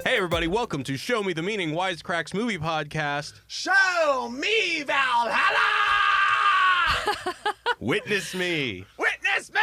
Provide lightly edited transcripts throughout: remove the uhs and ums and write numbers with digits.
Hey everybody, welcome to Show Me the Meaning, Wisecrack's movie podcast. Show me Valhalla! Witness me. Witness me!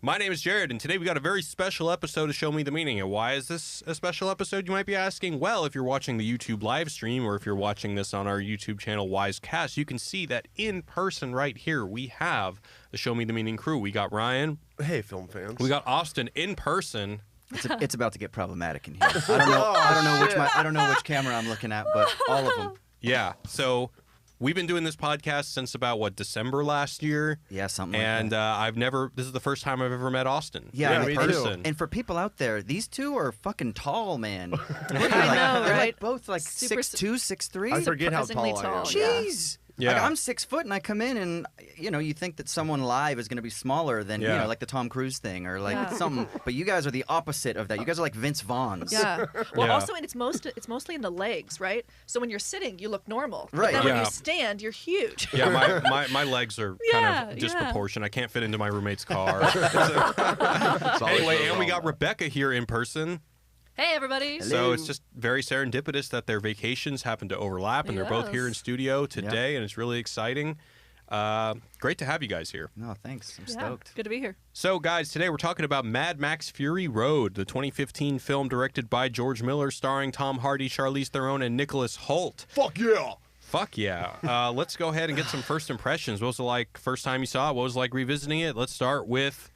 My name is Jared, and today we got a very special episode of Show Me the Meaning. And why is this a special episode, you might be asking? Well, if you're watching the YouTube live stream, or if you're watching this on our YouTube channel, Wisecasts, you can see that in person right here, we have the Show Me the Meaning crew. We got Ryan. Hey, film fans. We got Austin in person. It's about to get problematic in here. I don't know which camera I'm looking at, but all of them. Yeah. So we've been doing this podcast since about December last year. Yeah, something like and that. this is the first time I've ever met Austin. Yeah, in me person. too. And for people out there, these two are fucking tall, man. I know, They're right? both like Super 6'2", 6'3". I forget how Surprisingly tall I am. tall. Jeez. Yeah. Like, I'm 6 foot and I come in and, you think that someone live is going to be smaller than, like the Tom Cruise thing or like something. But you guys are the opposite of that. You guys are like Vince Vaughn's. Yeah. Well, Yeah. also, and it's mostly in the legs, right? So when you're sitting, you look normal. Right. But then when Yeah. you stand, you're huge. Yeah, my legs are kind of disproportionate. I can't fit into my roommate's car. Anyway, and we got Rebekah here in person. Hey, everybody. So it's just very serendipitous that their vacations happen to overlap, and they're both here in studio today, and it's really exciting. Great to have you guys here. No, thanks. I'm Yeah, stoked. good to be here. So, guys, today we're talking about Mad Max Fury Road, the 2015 film directed by George Miller, starring Tom Hardy, Charlize Theron, and Nicholas Hoult. Fuck yeah! Fuck yeah. Let's go ahead and get some first impressions. What was it like first time you saw it? What was it like revisiting it? Let's start with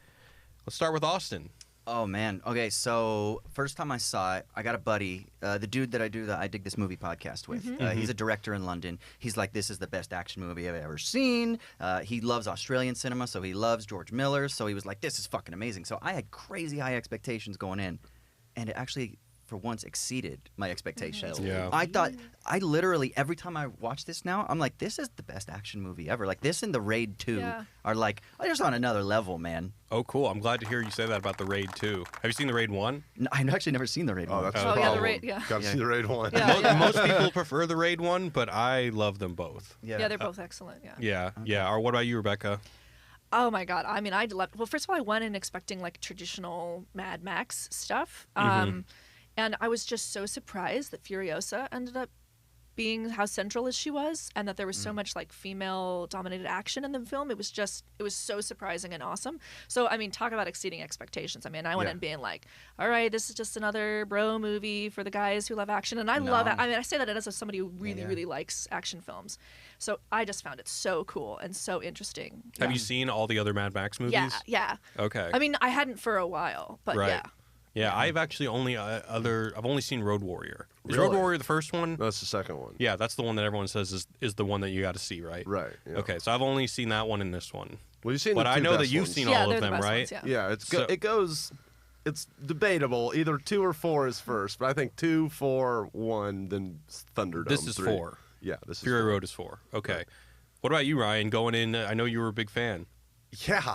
Austin. Oh, man. Okay, so first time I saw it, I got a buddy, the dude that I Dig This Movie podcast with. He's a director in London. He's like, this is the best action movie I've ever seen. He loves Australian cinema, so he loves George Miller. So he was like, this is fucking amazing. So I had crazy high expectations going in, and it actually, for once, exceeded my expectations. Yeah. I thought, I literally, every time I watch this now, I'm like, this is the best action movie ever. Like, this and The Raid 2 are like, just on another level, man. Oh, cool. I'm glad to hear you say that about The Raid 2. Have you seen The Raid 1? No, I've actually never seen The Raid 1. That's the Oh, yeah, problem. the Raid, yeah. Gotta see the Raid 1. Yeah. Most people prefer The Raid 1, but I love them both. Yeah, they're both excellent. Yeah. Yeah, yeah. Or what about you, Rebekah? Oh my God. I mean, well, first of all, I went in expecting like traditional Mad Max stuff. And I was just so surprised that Furiosa ended up being how central as she was, and that there was so much like female dominated action in the film. It was so surprising and awesome. So I mean, talk about exceeding expectations. I mean, I went in being like, all right, this is just another bro movie for the guys who love action, and I love it. I mean, I say that as somebody who really likes action films. So I just found it so cool and so interesting. Have you seen all the other Mad Max movies? Yeah. Okay. I mean, I hadn't for a while, but Right. yeah. Yeah, I've actually I've only seen Road Warrior. Is Really? Road Warrior the first one? That's the second one. Yeah, that's the one that everyone says is the one that you got to see, right? Right. Yeah. Okay, so I've only seen that one and this one. Well, you've seen But the I two know that best you've ones. seen Yeah, all they're of the them, best right? ones, yeah. Yeah, it goes. It's debatable. Either 2 or 4 is first, but I think 2, 4, 1, then Thunderdome. This is 3. 4. Yeah, this is Fury 4. Road is 4. Okay. What about you, Ryan? Going in, I know you were a big fan. Yeah,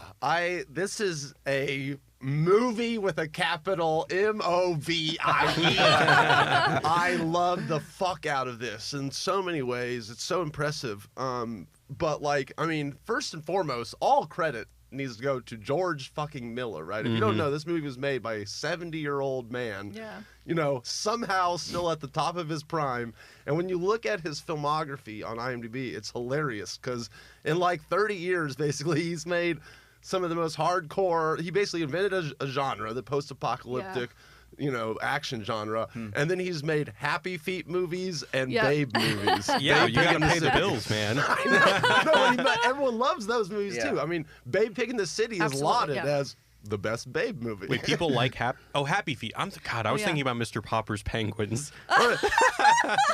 this is a movie with a capital MOVIE. I love the fuck out of this in so many ways. It's so impressive. But like, I mean, first and foremost, all credit needs to go to George fucking Miller, right? If you don't know, this movie was made by a 70-year-old man. Yeah. Somehow still at the top of his prime. And when you look at his filmography on IMDb, it's hilarious because in like 30 years, basically, he's made some of the most hardcore. He basically invented a genre, the post-apocalyptic, action genre, and then he's made Happy Feet movies and Babe movies. Yeah, Babe you got Pig to in pay the City. bills, man. But everyone loves those movies too. I mean, Babe Pig in the City is Absolutely, lauded yeah. as the best Babe movie. Wait, people like Happy Feet. I was thinking about Mr. Popper's Penguins.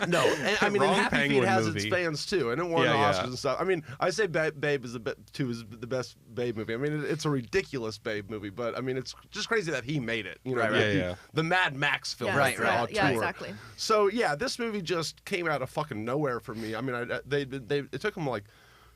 No, and, I mean, Wrong and Happy Feet Penguin has movie. its fans too, and it won Yeah, Oscars and stuff. I mean, I say Babe is the best Babe movie. I mean, it's a ridiculous Babe movie, but I mean, it's just crazy that he made it. Right, right. Yeah. The Mad Max film, Yeah, Right, right. on Yeah, tour. exactly. So yeah, this movie just came out of fucking nowhere for me. I mean, it took them like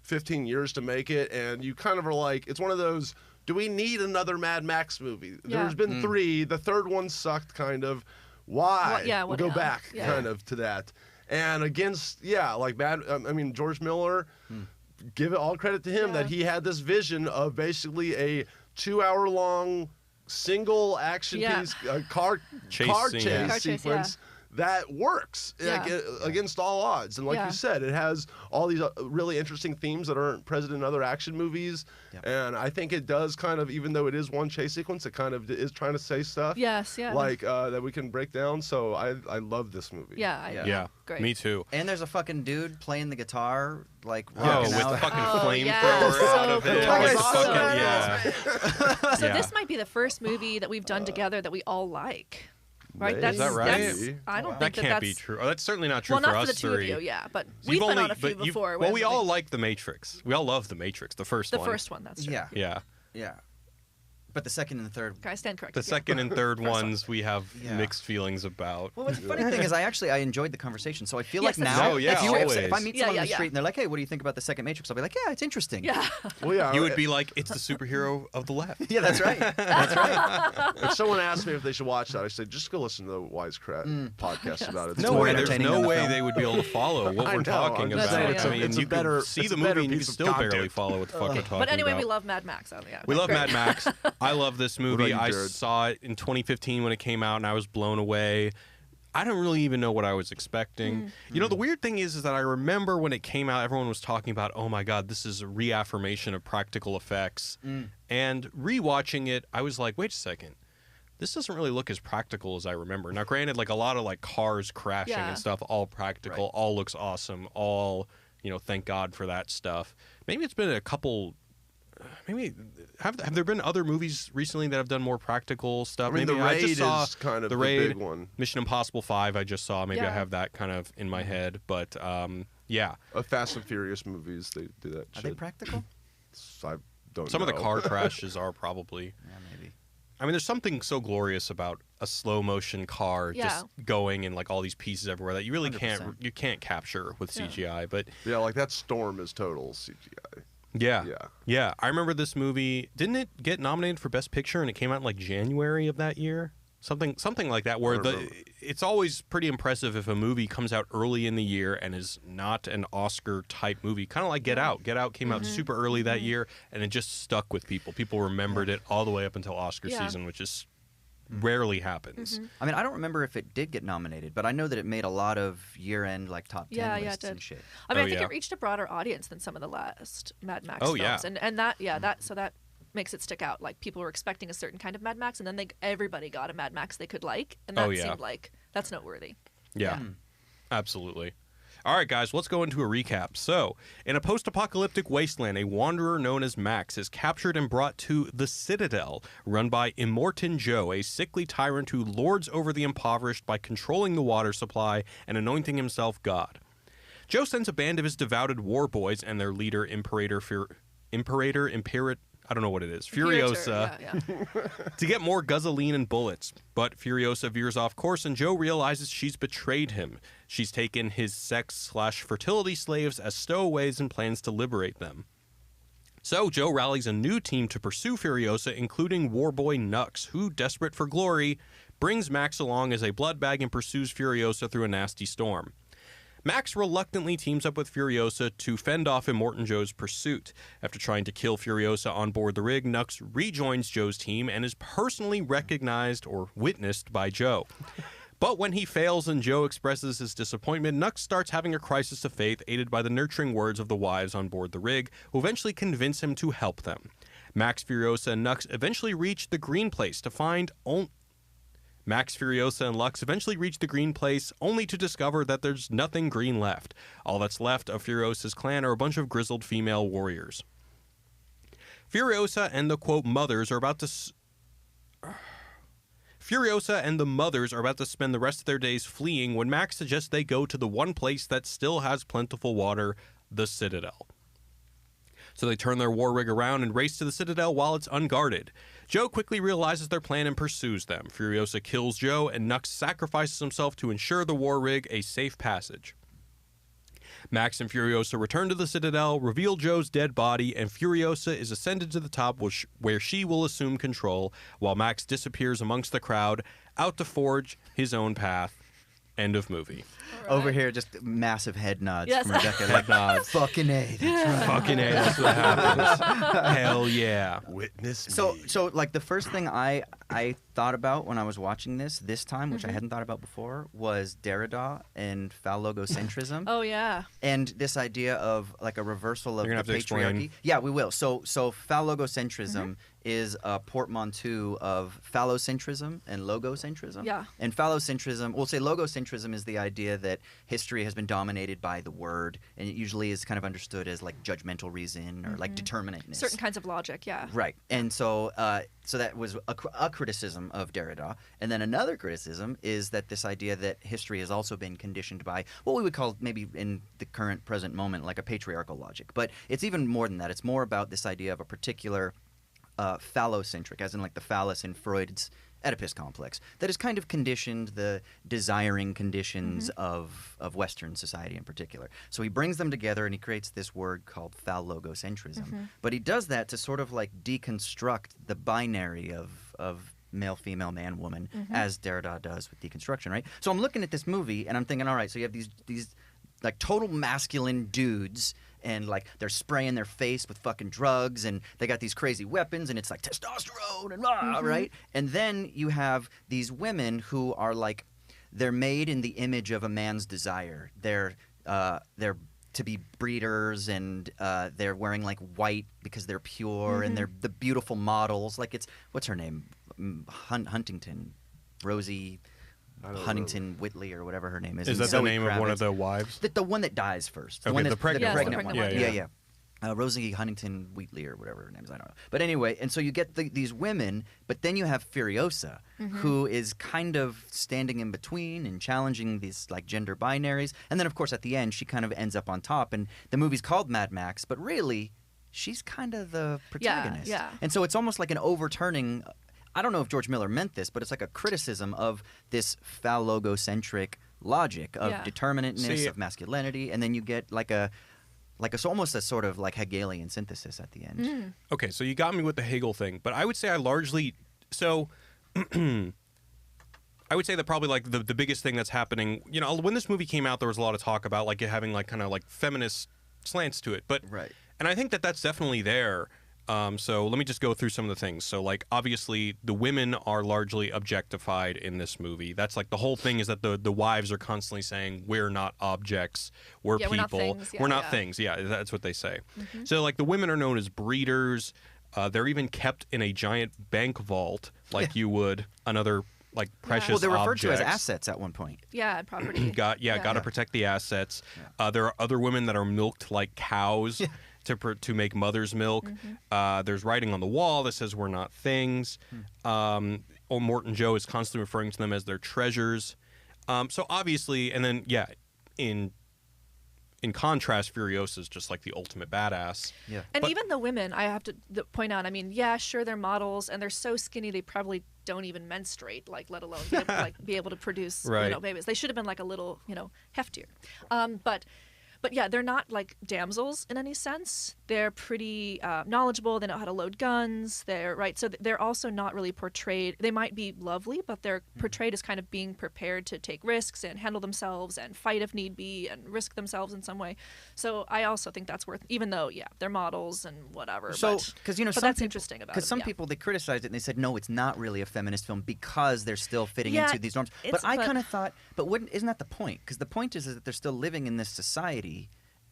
15 years to make it, and you kind of are like, it's one of those. Do we need another Mad Max movie? Yeah. There's been 3. The third one sucked, kind of. Why? We'll go back, Yeah. kind of, to that. And against, George Miller, give it all credit to him that he had this vision of basically a 2-hour-long single action piece car Chase sequence that works against all odds. And like you said, it has all these really interesting themes that aren't present in other action movies. Yep. And I think it does kind of, even though it is one chase sequence, it kind of is trying to say stuff. Like that we can break down. So I love this movie. Yeah. Great. Me too. And there's a fucking dude playing the guitar, like with the fucking flamethrower out of it. So this might be the first movie that we've done together that we all like. Right? Is that right? I don't think that can't be true. Oh, that's certainly not true for us for the two three. Of you, but we've been on a few before. Well, we all like The Matrix. We all love The Matrix, the first one. The first one, that's true. Yeah. But the second and the third... I stand corrected. The second and third ones we have mixed feelings about. Well, the funny thing is I enjoyed the conversation, so I feel like now... if I meet someone on the street and they're like, hey, what do you think about the second Matrix? I'll be like, yeah, it's interesting. Yeah. Well, you would be like, it's the superhero of the left. Yeah, that's right. That's right. If someone asked me if they should watch that, I say, just go listen to the Wisecrack podcast about it. No way. There's no way they would be able to follow what we're talking about. I mean, you could see the movie and you can still barely follow what the fuck we're talking about. But anyway, we love Mad Max. We love Mad Max. I love this movie. I saw it in 2015 when it came out, and I was blown away. I don't really even know what I was expecting. You know, the weird thing is that I remember when it came out, everyone was talking about, oh my God, this is a reaffirmation of practical effects. And rewatching it, I was like, wait a second. This doesn't really look as practical as I remember. Now, granted, like a lot of like cars crashing and stuff, all practical, all looks awesome, all, you know, thank God for that stuff. Maybe it's been a couple... Maybe have there been other movies recently that have done more practical stuff? I mean, maybe The Raid I just saw is kind of the Raid, big one. Mission Impossible 5 I just saw. Maybe I have that kind of in my head. But, Fast and Furious movies, they do that shit. Are they practical? I don't know. Some of the car crashes are probably. Yeah, maybe. I mean, there's something so glorious about a slow motion car just going and like all these pieces everywhere that you really 100%. can't capture with CGI. But like that storm is total CGI. Yeah. I remember this movie. Didn't it get nominated for Best Picture and it came out in like January of that year? Something like that, where it's always pretty impressive if a movie comes out early in the year and is not an Oscar-type movie. Kind of like Get Out. Get Out came out super early that year, and it just stuck with people. People remembered it all the way up until Oscar season, which is rarely happens. I mean, I don't remember if it did get nominated, but I know that it made a lot of year-end like top 10 lists and shit. I mean, I think it reached a broader audience than some of the last Mad Max films. And that makes it stick out. Like people were expecting a certain kind of Mad Max, and then everybody got a Mad Max they could like, and that seemed like that's noteworthy. Yeah. Absolutely. All right, guys, let's go into a recap. So, in a post-apocalyptic wasteland, a wanderer known as Max is captured and brought to the Citadel, run by Immortan Joe, a sickly tyrant who lords over the impoverished by controlling the water supply and anointing himself God. Joe sends a band of his devoted war boys and their leader, I don't know what it is, Furiosa, to get more gasoline and bullets. But Furiosa veers off course, and Joe realizes she's betrayed him. She's taken his sex/fertility slaves as stowaways and plans to liberate them. So Joe rallies a new team to pursue Furiosa, including warboy Nux, who, desperate for glory, brings Max along as a blood bag and pursues Furiosa through a nasty storm. Max reluctantly teams up with Furiosa to fend off Immortan Joe's pursuit. After trying to kill Furiosa on board the rig, Nux rejoins Joe's team and is personally recognized or witnessed by Joe. But when he fails and Joe expresses his disappointment, Nux starts having a crisis of faith, aided by the nurturing words of the wives on board the rig, who eventually convince him to help them. Max, Furiosa, and Nux eventually reach the Green Place to find Max, Furiosa, and Lux eventually reach the Green Place, only to discover that there's nothing green left. All that's left of Furiosa's clan are a bunch of grizzled female warriors. Furiosa and the, quote, mothers are about to... Furiosa and the mothers are about to spend the rest of their days fleeing when Max suggests they go to the one place that still has plentiful water, the Citadel. So they turn their war rig around and race to the Citadel while it's unguarded. Joe quickly realizes their plan and pursues them. Furiosa kills Joe, and Nux sacrifices himself to ensure the war rig a safe passage. Max and Furiosa return to the Citadel, reveal Joe's dead body, and Furiosa is ascended to the top where she will assume control, while Max disappears amongst the crowd, out to forge his own path End of movie. Over here, just massive head nods Yes. from Rebekah. Like, nods. fucking A. That's right. Fucking A, that's what happens. Hell yeah. Witness So, me. so like the first thing I thought about when I was watching this time, which I hadn't thought about before, was Derrida and phallogocentrism. Oh yeah. And this idea of like a reversal of You're the gonna have to patriarchy. explain. Yeah, we will. So phallogocentrism is a portmanteau of phallocentrism and logocentrism. Yeah. And phallocentrism, we'll say logocentrism is the idea that history has been dominated by the word, and it usually is kind of understood as like judgmental reason or like determinateness. Certain kinds of logic, yeah. Right. And so so that was a criticism of Derrida. And then another criticism is that this idea that history has also been conditioned by what we would call maybe in the current present moment like a patriarchal logic. But it's even more than that. It's more about this idea of a particular phallocentric, as in like the phallus in Freud's Oedipus complex, that has kind of conditioned the desiring conditions of Western society in particular. So he brings them together and he creates this word called phallogocentrism. But he does that to sort of like deconstruct the binary of male, female, man, woman, as Derrida does with deconstruction, right? So I'm looking at this movie and I'm thinking, all right, so you have these like total masculine dudes, and like they're spraying their face with fucking drugs, and they got these crazy weapons, and it's like testosterone and rah, right? And then you have these women who are like, they're made in the image of a man's desire. They're to be breeders, and they're wearing like white because they're pure, and they're the beautiful models. Like it's, what's her name? Huntington, Rosie Huntington Whitley or whatever her name is. Is that the Zoe name of one Kravitz. of the wives? The one that dies first. The Okay, one the that's pregnant one. pregnant one. Yeah, Yeah. Rosie Huntington Wheatley or whatever her name is. I don't know. But anyway, and so you get these women, but then you have Furiosa, who is kind of standing in between and challenging these like gender binaries. And then, of course, at the end, she kind of ends up on top. And the movie's called Mad Max, but really, she's kind of the protagonist. Yeah. And so it's almost like an overturning. I don't know if George Miller meant this, but it's like a criticism of this phallogocentric logic of determinateness, of masculinity, and then you get almost a sort of like Hegelian synthesis at the end. Okay, so you got me with the Hegel thing, but I would say I largely I would say that probably like the biggest thing that's happening, you know, when this movie came out, there was a lot of talk about like it having like kind of like feminist slants to it, but Right. and I think that that's definitely there. So let me just go through some of the things. So like obviously the women are largely objectified in this movie. That's like the whole thing is that the wives are constantly saying we're not objects, we're people, we're not things. we're not things. Yeah, that's what they say. So like the women are known as breeders. They're even kept in a giant bank vault like you would another like precious Well, they're referred to as objects. assets at one point. Yeah, property. Got to protect the assets. There are other women that are milked like cows to make mother's milk. There's writing on the wall that says we're not things. Old Morton Joe is constantly referring to them as their treasures. So obviously, and then in contrast, Furiosa is just like the ultimate badass. Yeah. And But- even the women, I have to point out, I mean, yeah, sure, they're models, and they're so skinny they probably don't even menstruate, like, let alone be able to produce Right. babies. They should have been like a little, heftier. But yeah, they're not like damsels in any sense. They're pretty knowledgeable. They know how to load guns. They're right. So they're also not really portrayed. They might be lovely, but they're portrayed as kind of being prepared to take risks and handle themselves and fight if need be and risk themselves in some way. So I also think that's worth, even though they're models and whatever. So, but because but some that's people, interesting about because it, some yeah. people they criticized it and they said no, it's not really a feminist film because they're still fitting into these norms. But I kind of thought, isn't that the point? Because the point is that they're still living in this society,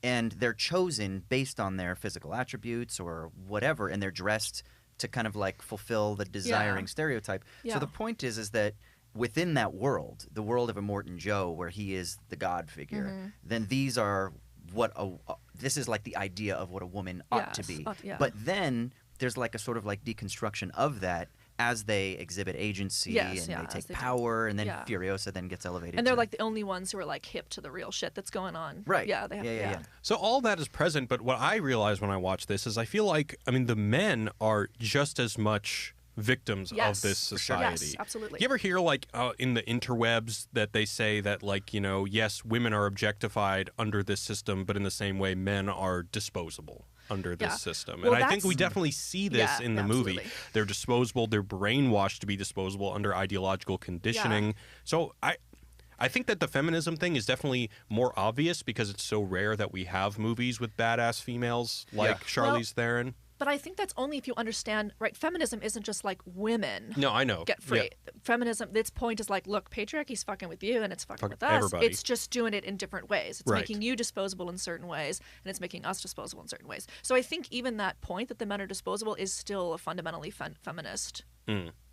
and they're chosen based on their physical attributes or whatever, and they're dressed to kind of like fulfill the desiring stereotype. Yeah. So the point is that within that world, the world of Immortan Joe, where he is the god figure, then these are what this is like the idea of what a woman ought to be. But then there's like a sort of like deconstruction of that as they exhibit agency and they take power, and then Furiosa then gets elevated. And they're like the only ones who are like hip to the real shit that's going on. Right. Yeah. They have, Yeah. So all that is present, but what I realized when I watched this is I feel like, I mean, the men are just as much victims of this society. Yes, absolutely. You ever hear like in the interwebs that they say that like, yes, women are objectified under this system, but in the same way men are disposable under this system. Well, and I think we definitely see this in the movie. They're disposable, they're brainwashed to be disposable under ideological conditioning. So I think that the feminism thing is definitely more obvious because it's so rare that we have movies with badass females like Charlize Theron. But I think that's only if you understand, right? Feminism isn't just like women. No, I know. Get free. Yeah. Feminism, its point is like, look, patriarchy's fucking with you and it's fucking with us. everybody. It's just doing it in different ways. It's Right. making you disposable in certain ways and it's making us disposable in certain ways. So I think even that point that the men are disposable is still a fundamentally feminist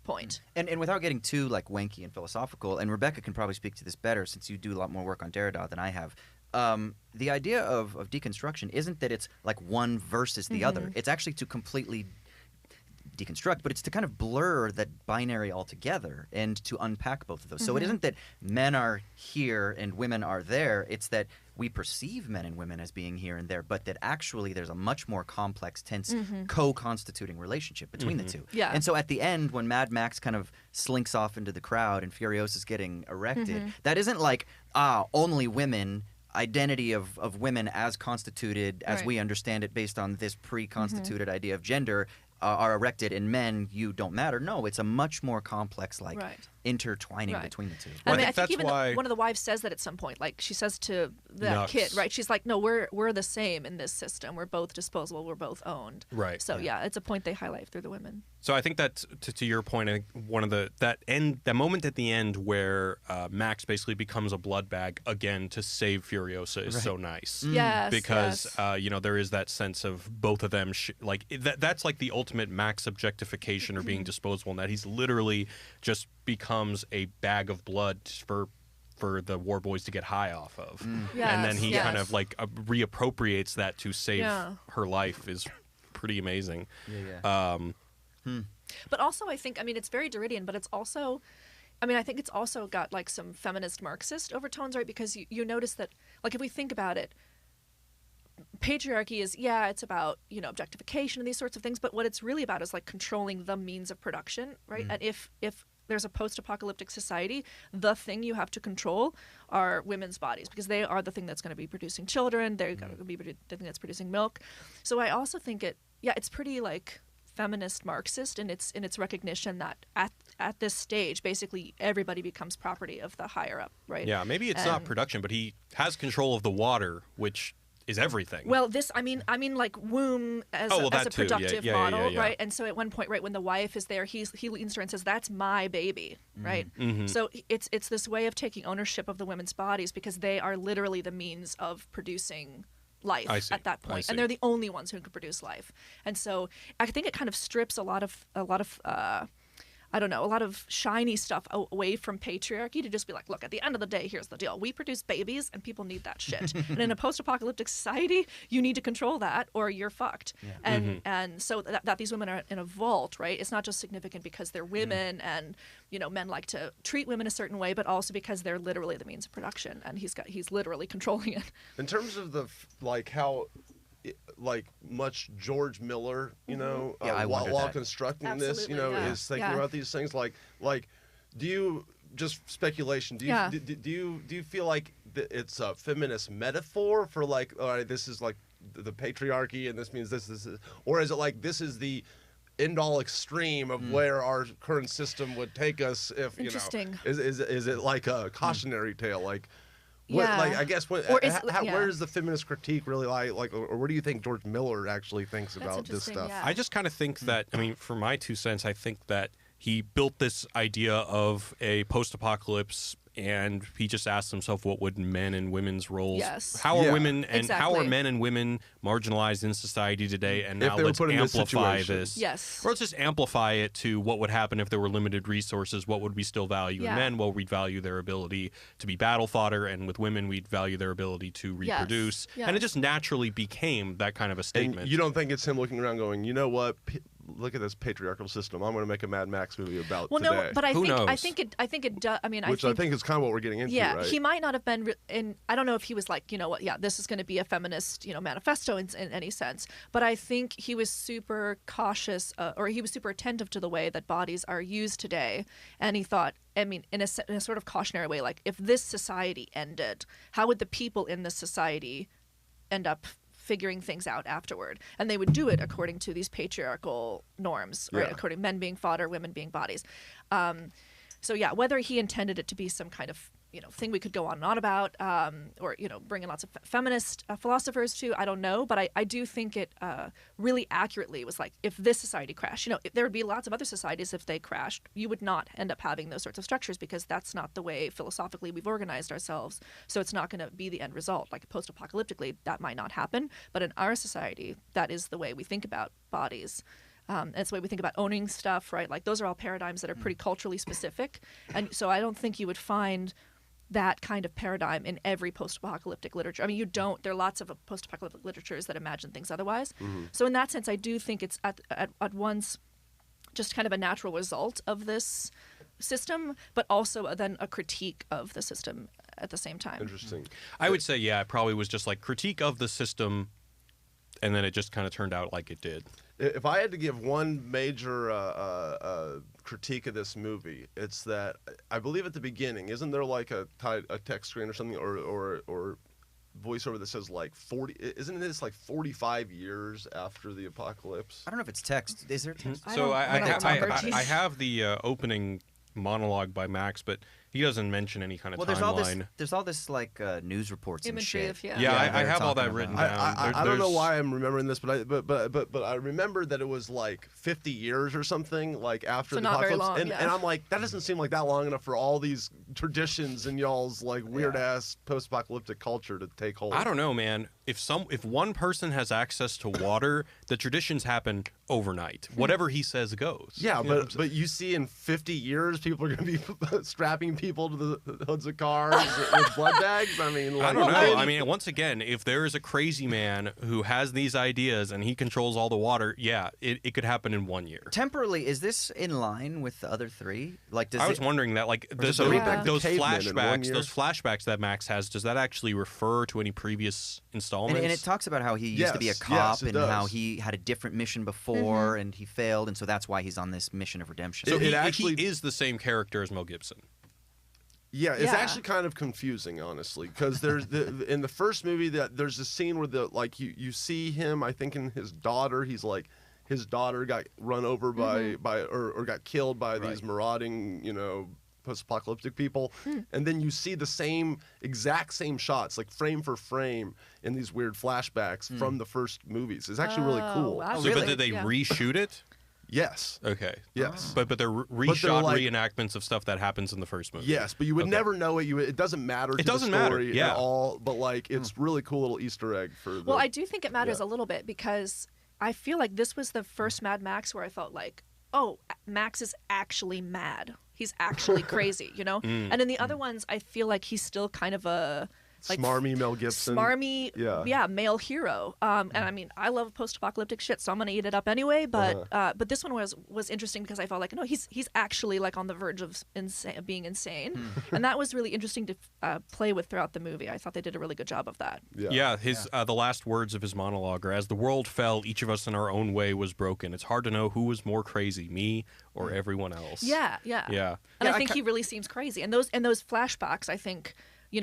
point. And without getting too like wanky and philosophical, and Rebekah can probably speak to this better since you do a lot more work on Derrida than I have. The idea of deconstruction isn't that it's like one versus the other. It's actually to completely deconstruct, but it's to kind of blur that binary altogether and to unpack both of those. So it isn't that men are here and women are there. It's that we perceive men and women as being here and there, but that actually there's a much more complex, tense, co-constituting relationship between the two. Yeah. And so at the end, when Mad Max kind of slinks off into the crowd and Furiosa's getting erected, that isn't like, only women, identity of women as constituted, as Right. we understand it based on this pre-constituted idea of gender, are erected, and men, you don't matter. No, it's a much more complex, like, Right. intertwining Right. between the two. Well, I mean, I I think think that's even why- one of the wives says that at some point. Like she says to that Nux. kid, right? She's like, "No, we're the same in this system. We're both disposable. We're both owned." Right. So yeah, it's a point they highlight through the women. So I think that to your point, I think one of that moment at the end where Max basically becomes a blood bag again to save Furiosa is so nice. Yes, Because yes. there is that sense of both of them that's like the ultimate Max objectification or being disposable, in that he's literally just becomes a bag of blood for the war boys to get high off of. And then Yes, he yes. kind of like reappropriates that to save Yeah. her life is pretty amazing. Yeah. But also, I think, I mean, it's very Derridian, but it's also, I mean, I think it's also got like some feminist Marxist overtones, right? Because you notice that, like, if we think about it, patriarchy is, it's about, objectification and these sorts of things, but what it's really about is like controlling the means of production, right? And if there's a post-apocalyptic society, the thing you have to control are women's bodies, because they are the thing that's going to be producing children. They're going to be the thing that's producing milk. So I also think it's pretty like feminist Marxist in its recognition that at this stage, basically everybody becomes property of the higher up, right? Yeah, maybe it's not production, but he has control of the water, which is everything. Well, I mean, like womb as a that too. productive Yeah, model, yeah. right? And so at one point, right when the wife is there, he leans to her and says, "That's my baby," right? So it's this way of taking ownership of the women's bodies because they are literally the means of producing life I see. at that I point, see. and they're the only ones who can produce life. And so I think it kind of strips a lot of I don't know, a lot of shiny stuff away from patriarchy to just be like, look, at the end of the day, here's the deal. We produce babies and people need that shit. And in a post-apocalyptic society, you need to control that or you're fucked. Yeah. And so that these women are in a vault, right? It's not just significant because they're women and, men like to treat women a certain way, but also because they're literally the means of production and he's literally controlling it. In terms of how much George Miller, I wondered while that. constructing this, Absolutely, yeah. is thinking Yeah. about these things. Like, do you just speculation? Do you Yeah. do you feel like it's a feminist metaphor for like, all right, this is like the patriarchy, and this means this is, or is it like this is the end all extreme of where our current system would take us if Interesting. Is it like a cautionary tale like? Yeah. Like, I guess Or where does the feminist critique really lie? Like, or where do you think George Miller actually thinks That's about this interesting, stuff? yeah. I just kind of think that, I mean, for my 2 cents, I think that he built this idea of a post-apocalypse, and he just asked himself, what would men and women's roles? Yes. How are Yeah. women and how are Exactly. men and women marginalized in society today? And If now they were let's put in this amplify situation. this. Yes. Or let's just amplify it to what would happen if there were limited resources. What would we still value in Yeah. men? Well, we'd value their ability to be battle fodder, and with women, we'd value their ability to reproduce. Yeah. And it just naturally became that kind of a statement. And you don't think it's him looking around going, you know what? Look at this patriarchal system. I'm going to make a Mad Max movie about Well, today. no, but I Who think knows? I think it does. I mean, Which I think is kind of what we're getting into, yeah, right? he might not have been in. I don't know if he was like, what? Yeah, this is going to be a feminist, manifesto in any sense. But I think he was super cautious, or he was super attentive to the way that bodies are used today, and he thought, I mean, in a sort of cautionary way, like if this society ended, how would the people in this society end up figuring things out afterward? And they would do it according to these patriarchal norms, right? Yeah. According men being fodder, women being bodies. So yeah, whether he intended it to be some kind of thing we could go on and on about, or bring in lots of feminist philosophers too, I don't know, but I do think it really accurately was like, if this society crashed, there would be lots of other societies, if they crashed, you would not end up having those sorts of structures, because that's not the way philosophically we've organized ourselves. So it's not going to be the end result. Like post-apocalyptically, that might not happen, but in our society, that is the way we think about bodies. And it's the way we think about owning stuff, right? Like those are all paradigms that are pretty culturally specific, and so I don't think you would find that kind of paradigm in every post-apocalyptic literature. I mean, there are lots of post-apocalyptic literatures that imagine things otherwise. So in that sense, I do think it's at once just kind of a natural result of this system, but also then a critique of the system at the same time. Interesting. I would say, yeah, it probably was just like critique of the system, and then it just kind of turned out like it did. If I had to give one major critique of this movie, it's that I believe at the beginning, isn't there like a text screen or something, or voiceover that says like 40? Isn't this like 45 years after the apocalypse? I don't know if it's text. Is there text? So I Jeez. have the opening monologue by Max, but he doesn't mention any kind of timeline. There's all this like news reports and Imagery shit. of I have all that written down. I don't know why I'm remembering this, but I remember that it was like 50 years or something, like after So the not very apocalypse, long, and I'm like, that doesn't seem like that long enough for all these traditions and y'all's like weird ass post-apocalyptic culture to take hold. I don't know, man. If one person has access to water, the traditions happen overnight. Whatever he says goes. Yeah, but you see, in 50 years, people are going to be strapping people to the hoods of cars with blood bags. I mean, like, I don't know. I mean, once again, if there is a crazy man who has these ideas and he controls all the water, yeah, it could happen in 1 year. Temporally, is this in line with the other three? Like, I was wondering that, like, does it bring back the those cavemen in 1 year? flashbacks that Max has, does that actually refer to any previous installments? And it talks about how he used to be a Yes, cop it and does. how he had a different mission before and he failed, and so that's why he's on this mission of redemption. So It he actually- is the same character as Mel Gibson. Yeah, it's Yeah. actually kind of confusing, honestly, because there's in the first movie that there's a scene where you see him. I think in his daughter, he's like his daughter got run over by or got killed by these marauding post-apocalyptic people, and then you see the exact same shots, like frame for frame, in these weird flashbacks from the first movies. It's actually really cool. Wow. So, really? but did they reshoot it? Yes. Okay. Yes. But they're reshot like- reenactments of stuff that happens in the first movie. Yes, but you would never know it. It doesn't matter. To doesn't the matter, story yeah. at all. But like, it's really cool little Easter egg for. The, Well, I do think it matters a little bit, because I feel like this was the first Mad Max where I felt like, oh, Max is actually mad. He's actually crazy, And in the other ones, I feel like he's still kind of a smarmy Mel Gibson. Smarmy, male hero. And I mean, I love post-apocalyptic shit, so I'm gonna eat it up anyway. But this one was interesting because I felt like, no, he's actually like on the verge of being insane, and that was really interesting to play with throughout the movie. I thought they did a really good job of that. Yeah, the last words of his monologue are, "As the world fell, each of us in our own way was broken. It's hard to know who was more crazy, me or everyone else." Yeah. And I think he really seems crazy. And those flashbacks, I think,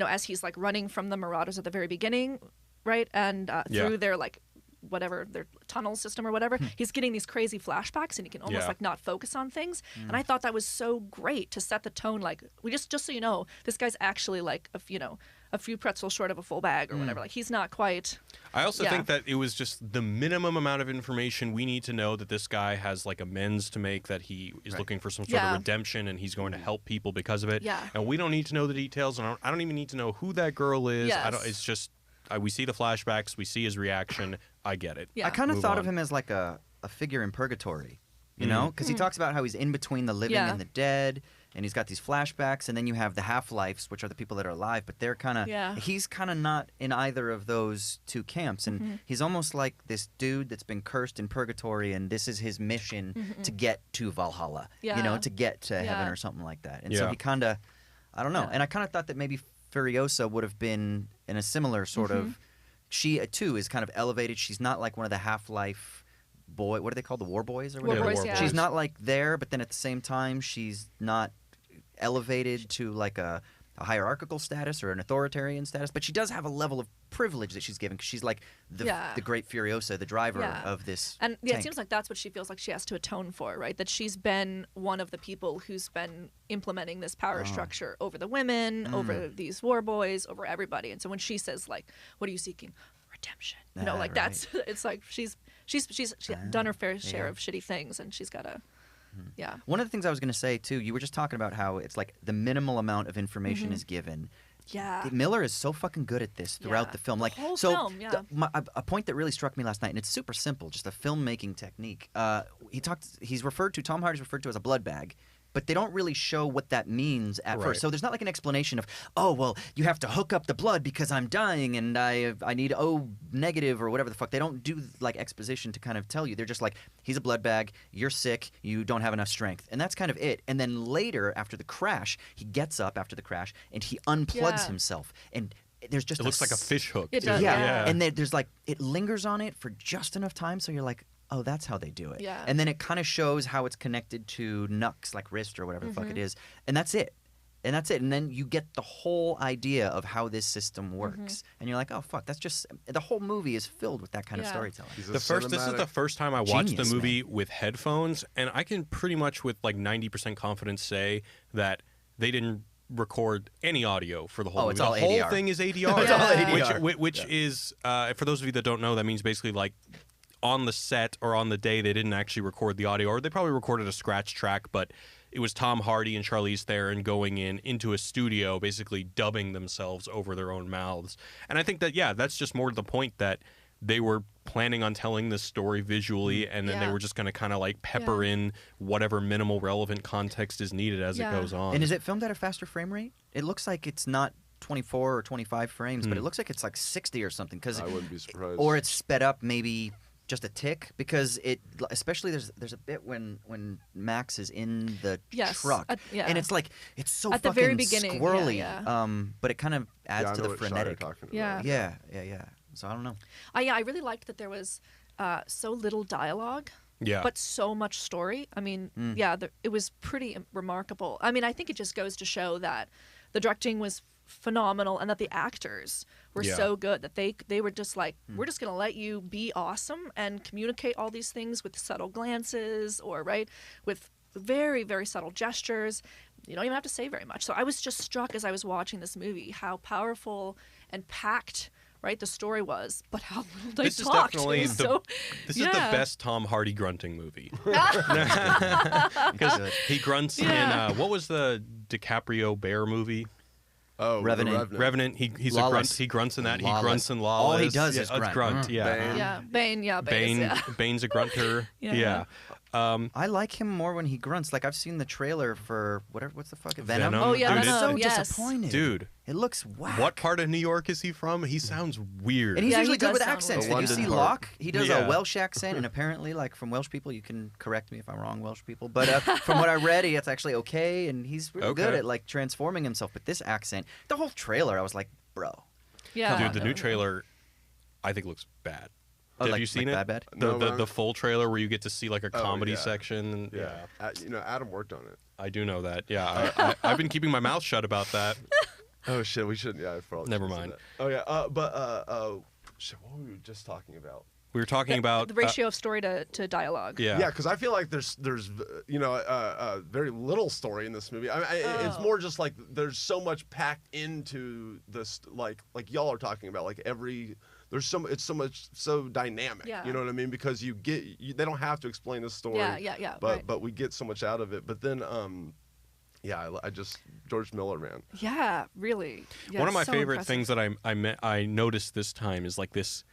as he's like running from the Marauders at the very beginning, right, and through their like whatever their tunnel system or whatever, he's getting these crazy flashbacks, and he can almost like not focus on things. And I thought that was so great to set the tone. Like, we just so you know, this guy's actually like a few pretzels short of a full bag or whatever. Like, he's not quite. I also think that it was just the minimum amount of information we need to know that this guy has like amends to make, that he is looking for some sort of redemption, and he's going to help people because of it. Yeah. And we don't need to know the details, and I don't even need to know who that girl is. Yes. It's just we see the flashbacks, we see his reaction. I get it. Yeah. I kind of Move thought on. of him as like a figure in purgatory, because he talks about how he's in between the living and the dead, and he's got these flashbacks, and then you have the half-lives, which are the people that are alive, but they're kind of he's kind of not in either of those two camps, and he's almost like this dude that's been cursed in purgatory, and this is his mission to get to Valhalla, to get to heaven or something like that. And so he kind of, I don't know, and I kind of thought that maybe Furiosa would have been in a similar sort of. She too is kind of elevated. She's not like one of the Half-Life boy. What are they called? The War Boys or whatever. War Boys, yeah. She's not like there, but then at the same time, she's not elevated to like a a hierarchical status or an authoritarian status, but she does have a level of privilege that she's given because she's like the great Furiosa, the driver of this And tank. it seems like that's what she feels like she has to atone for, right? That she's been one of the people who's been implementing this power structure over the women, over these war boys, over everybody. And so when she says, like, what are you seeking? Redemption. You know, like that's, it's like she's done her fair share of shitty things, and she's got to, One of the things I was going to say, too, you were just talking about how it's like the minimal amount of information is given. Yeah. Miller is so fucking good at this throughout the film. Like, whole so film, a point that really struck me last night, and it's super simple, just a filmmaking technique. Tom Hardy's referred to as a blood bag, but they don't really show what that means at first. So there's not like an explanation of, oh, well, you have to hook up the blood because I'm dying and I need O negative or whatever the fuck. They don't do like exposition to kind of tell you. They're just like, he's a blood bag, you're sick, you don't have enough strength. And that's kind of it. And then later, after the crash, he gets up after the crash and he unplugs himself. And there's just it looks like a fish hook. It does, yeah. And there's like, it lingers on it for just enough time so you're like, oh, that's how they do it. Yeah. And then it kind of shows how it's connected to knucks, like wrist or whatever the fuck it is. And that's it. And then you get the whole idea of how this system works. And you're like, oh, fuck, that's just... The whole movie is filled with that kind of storytelling. This is the first time I watched the movie with headphones, and I can pretty much with like 90% confidence say that they didn't record any audio for the whole movie. It's all the ADR. whole thing is ADR. It's all ADR. Which is, for those of you that don't know, that means basically like on the set or on the day they didn't actually record the audio, or they probably recorded a scratch track, but it was Tom Hardy and Charlize Theron going into a studio, basically dubbing themselves over their own mouths. And I think that, that's just more to the point that they were planning on telling this story visually, and then they were just going to kind of like pepper in whatever minimal relevant context is needed as it goes on. And is it filmed at a faster frame rate? It looks like it's not 24 or 25 frames, but it looks like it's like 60 or something. I wouldn't be surprised. Or it's sped up maybe just a tick, because especially there's a bit when Max is in the truck, and it's like it's so at the fucking very beginning, squirrely, but it kind of adds to the frenetic. Yeah. So I don't know. I really liked that there was so little dialogue, but so much story. I mean, it was pretty remarkable. I mean, I think it just goes to show that the directing was phenomenal, and that the actors were so good that they were just like, we're just gonna let you be awesome and communicate all these things with subtle glances or with very, very subtle gestures. You don't even have to say very much. So I was just struck as I was watching this movie how powerful and packed the story was, but how little they this talked. Is definitely this is the best Tom Hardy grunting movie. Because he grunts in what was the DiCaprio bear movie? Oh, Revenant. Revenant. He's a grunt. He grunts in that. Lawless. He grunts in Lawless. All he does is grunt. Bane. Bane's a grunter. I like him more when he grunts. Like, I've seen the trailer for what's the fuck? Venom? Oh, yeah, I'm so Venom. disappointed. Dude. It looks whack. What part of New York is he from? He sounds weird. And he's usually he good does with sound accents. weird. Did you see London part. Locke? He does a Welsh accent, and apparently, like, from Welsh people, you can correct me if I'm wrong, Welsh people, but from what I read, it's actually okay, and he's really good at, like, transforming himself. But this accent, the whole trailer, I was like, bro. Yeah. Dude, the new trailer, I think, looks bad. Oh, Have you seen it? Bad? The full trailer where you get to see like a comedy section. Adam worked on it. I do know that. Yeah, I've been keeping my mouth shut about that. Oh shit, we shouldn't. Yeah, I probably Never shouldn't mind. say that. Oh yeah, shit, what were we just talking about? We were talking about the ratio of story to dialogue. Yeah, because I feel like there's very little story in this movie. It's more just like there's so much packed into this, like y'all are talking about. Like it's so dynamic. Yeah. You know what I mean? Because they don't have to explain the story. Yeah. But we get so much out of it. But then I just George Miller, man. Yeah, really. Yeah, one of my so favorite impressive. things that I noticed this time is like this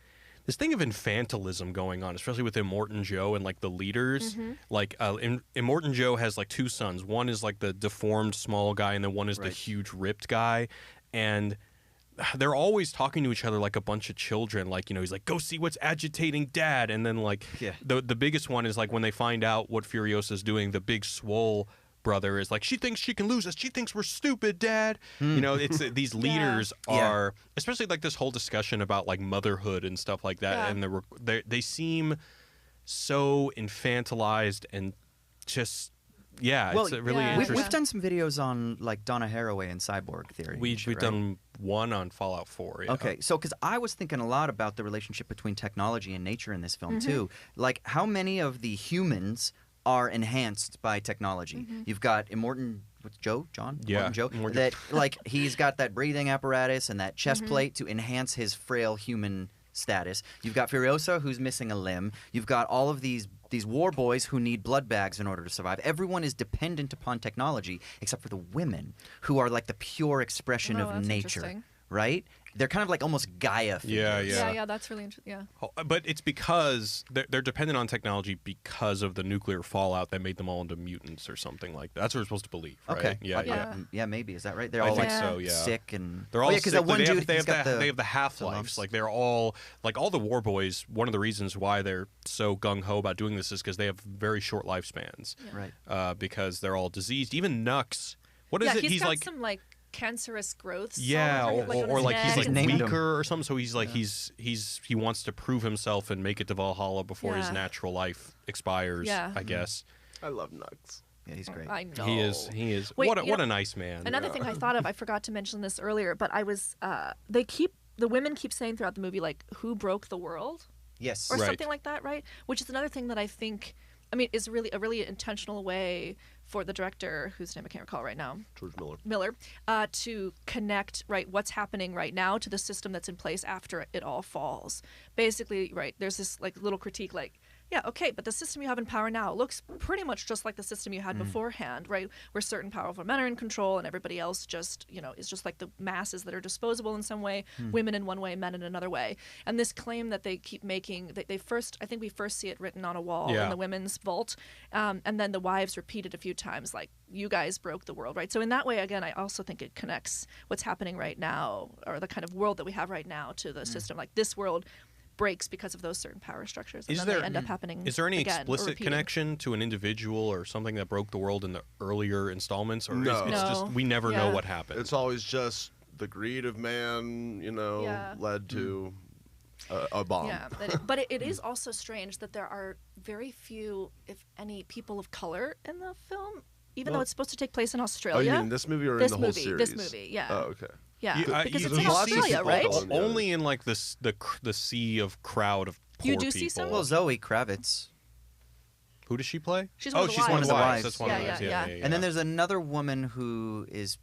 thing of infantilism going on, especially with Immortan Joe and like the leaders. Like Immortan Joe has like two sons. One is like the deformed small guy, and then one is the huge ripped guy. And they're always talking to each other like a bunch of children. Like, he's like, go see what's agitating Dad. And then like the biggest one is like when they find out what Furiosa's doing, the big swole brother is like, she thinks she can lose us. She thinks we're stupid, Dad. It's these leaders are, especially like this whole discussion about like motherhood and stuff like that. And they seem so infantilized and just yeah, Well, it's really yeah. interesting. We've done some videos on like Donna Haraway and cyborg theory. and We've shit, right? done one on Fallout 4. Yeah. Okay, so because I was thinking a lot about the relationship between technology and nature in this film too. Like, how many of the humans are enhanced by technology? You've got Immortan, what's John? Yeah, Immortan Joe. Immortan. That like he's got that breathing apparatus and that chest plate to enhance his frail human status. You've got Furiosa, who's missing a limb. You've got all of these war boys who need blood bags in order to survive. Everyone is dependent upon technology, except for the women, who are like the pure expression Oh, of that's nature. interesting. Right? They're kind of like almost Gaia figures. Yeah. Yeah, that's really interesting. Yeah. Oh, but it's because they're dependent on technology because of the nuclear fallout that made them all into mutants or something like that. That's what we're supposed to believe, right? Okay. Yeah. Yeah, maybe. Is that right? They're I all think like so, yeah. sick and They're all because sick, that one but dude they he's got they have the the half-lives. lumps. Like they're all like all the war boys. One of the reasons why they're so gung-ho about doing this is because they have very short lifespans. right. Because they're all diseased. Even Nux. What is yeah, it? He's got like some like cancerous growths. yeah, all over, or on like his he's neck like and named stuff. him. weaker or something. So he's like he wants to prove himself and make it to Valhalla before his Yeah. natural life expires. Yeah. I guess I love Nux. Yeah, he's great. I know. he is. He is. Wait, what you know, a nice man. Another thing I thought of, I forgot to mention this earlier, but I was, the women keep saying throughout the movie, like, who broke the world? Yes. Or Right. something like that, right? Which is another thing that I think, I mean, is really a really intentional way for the director, whose name I can't recall right now, George Miller. Miller, to connect, right, what's happening right now to the system that's in place after it all falls. Basically, right, there's this, like, little critique, like, yeah, okay, but the system you have in power now looks pretty much just like the system you had beforehand, right? Where certain powerful men are in control and everybody else just, is just like the masses that are disposable in some way, women in one way, men in another way. And this claim that they keep making, I think we first see it written on a wall Yeah. in the women's vault, and then the wives repeat it a few times, like, you guys broke the world, right? So in that way, again, I also think it connects what's happening right now, or the kind of world that we have right now, to the system. Like, this world breaks because of those certain power structures, and Is then there- they end up happening. Is there any again, or explicit repeating. connection to an individual or something that broke the world in the earlier installments, or No. it's just No. we never know Yeah. what happened? It's always just the greed of man, Yeah. led to a bomb. Yeah, but it is also strange that there are very few, if any, people of color in the film, even though Well- it's supposed to take place in Oh, Australia. you mean this movie or This in the whole movie, series? this movie, yeah. Oh, okay. Yeah, because you it's in there's lots of Australia, people right? of color. Only in like this the sea of crowd of poor You do see people. some? Well, Zoe Kravitz. Who does she play? She's one of the she's one of the wives. wives. That's one of the Yeah, wives. yeah, Yeah. And then there's another woman who is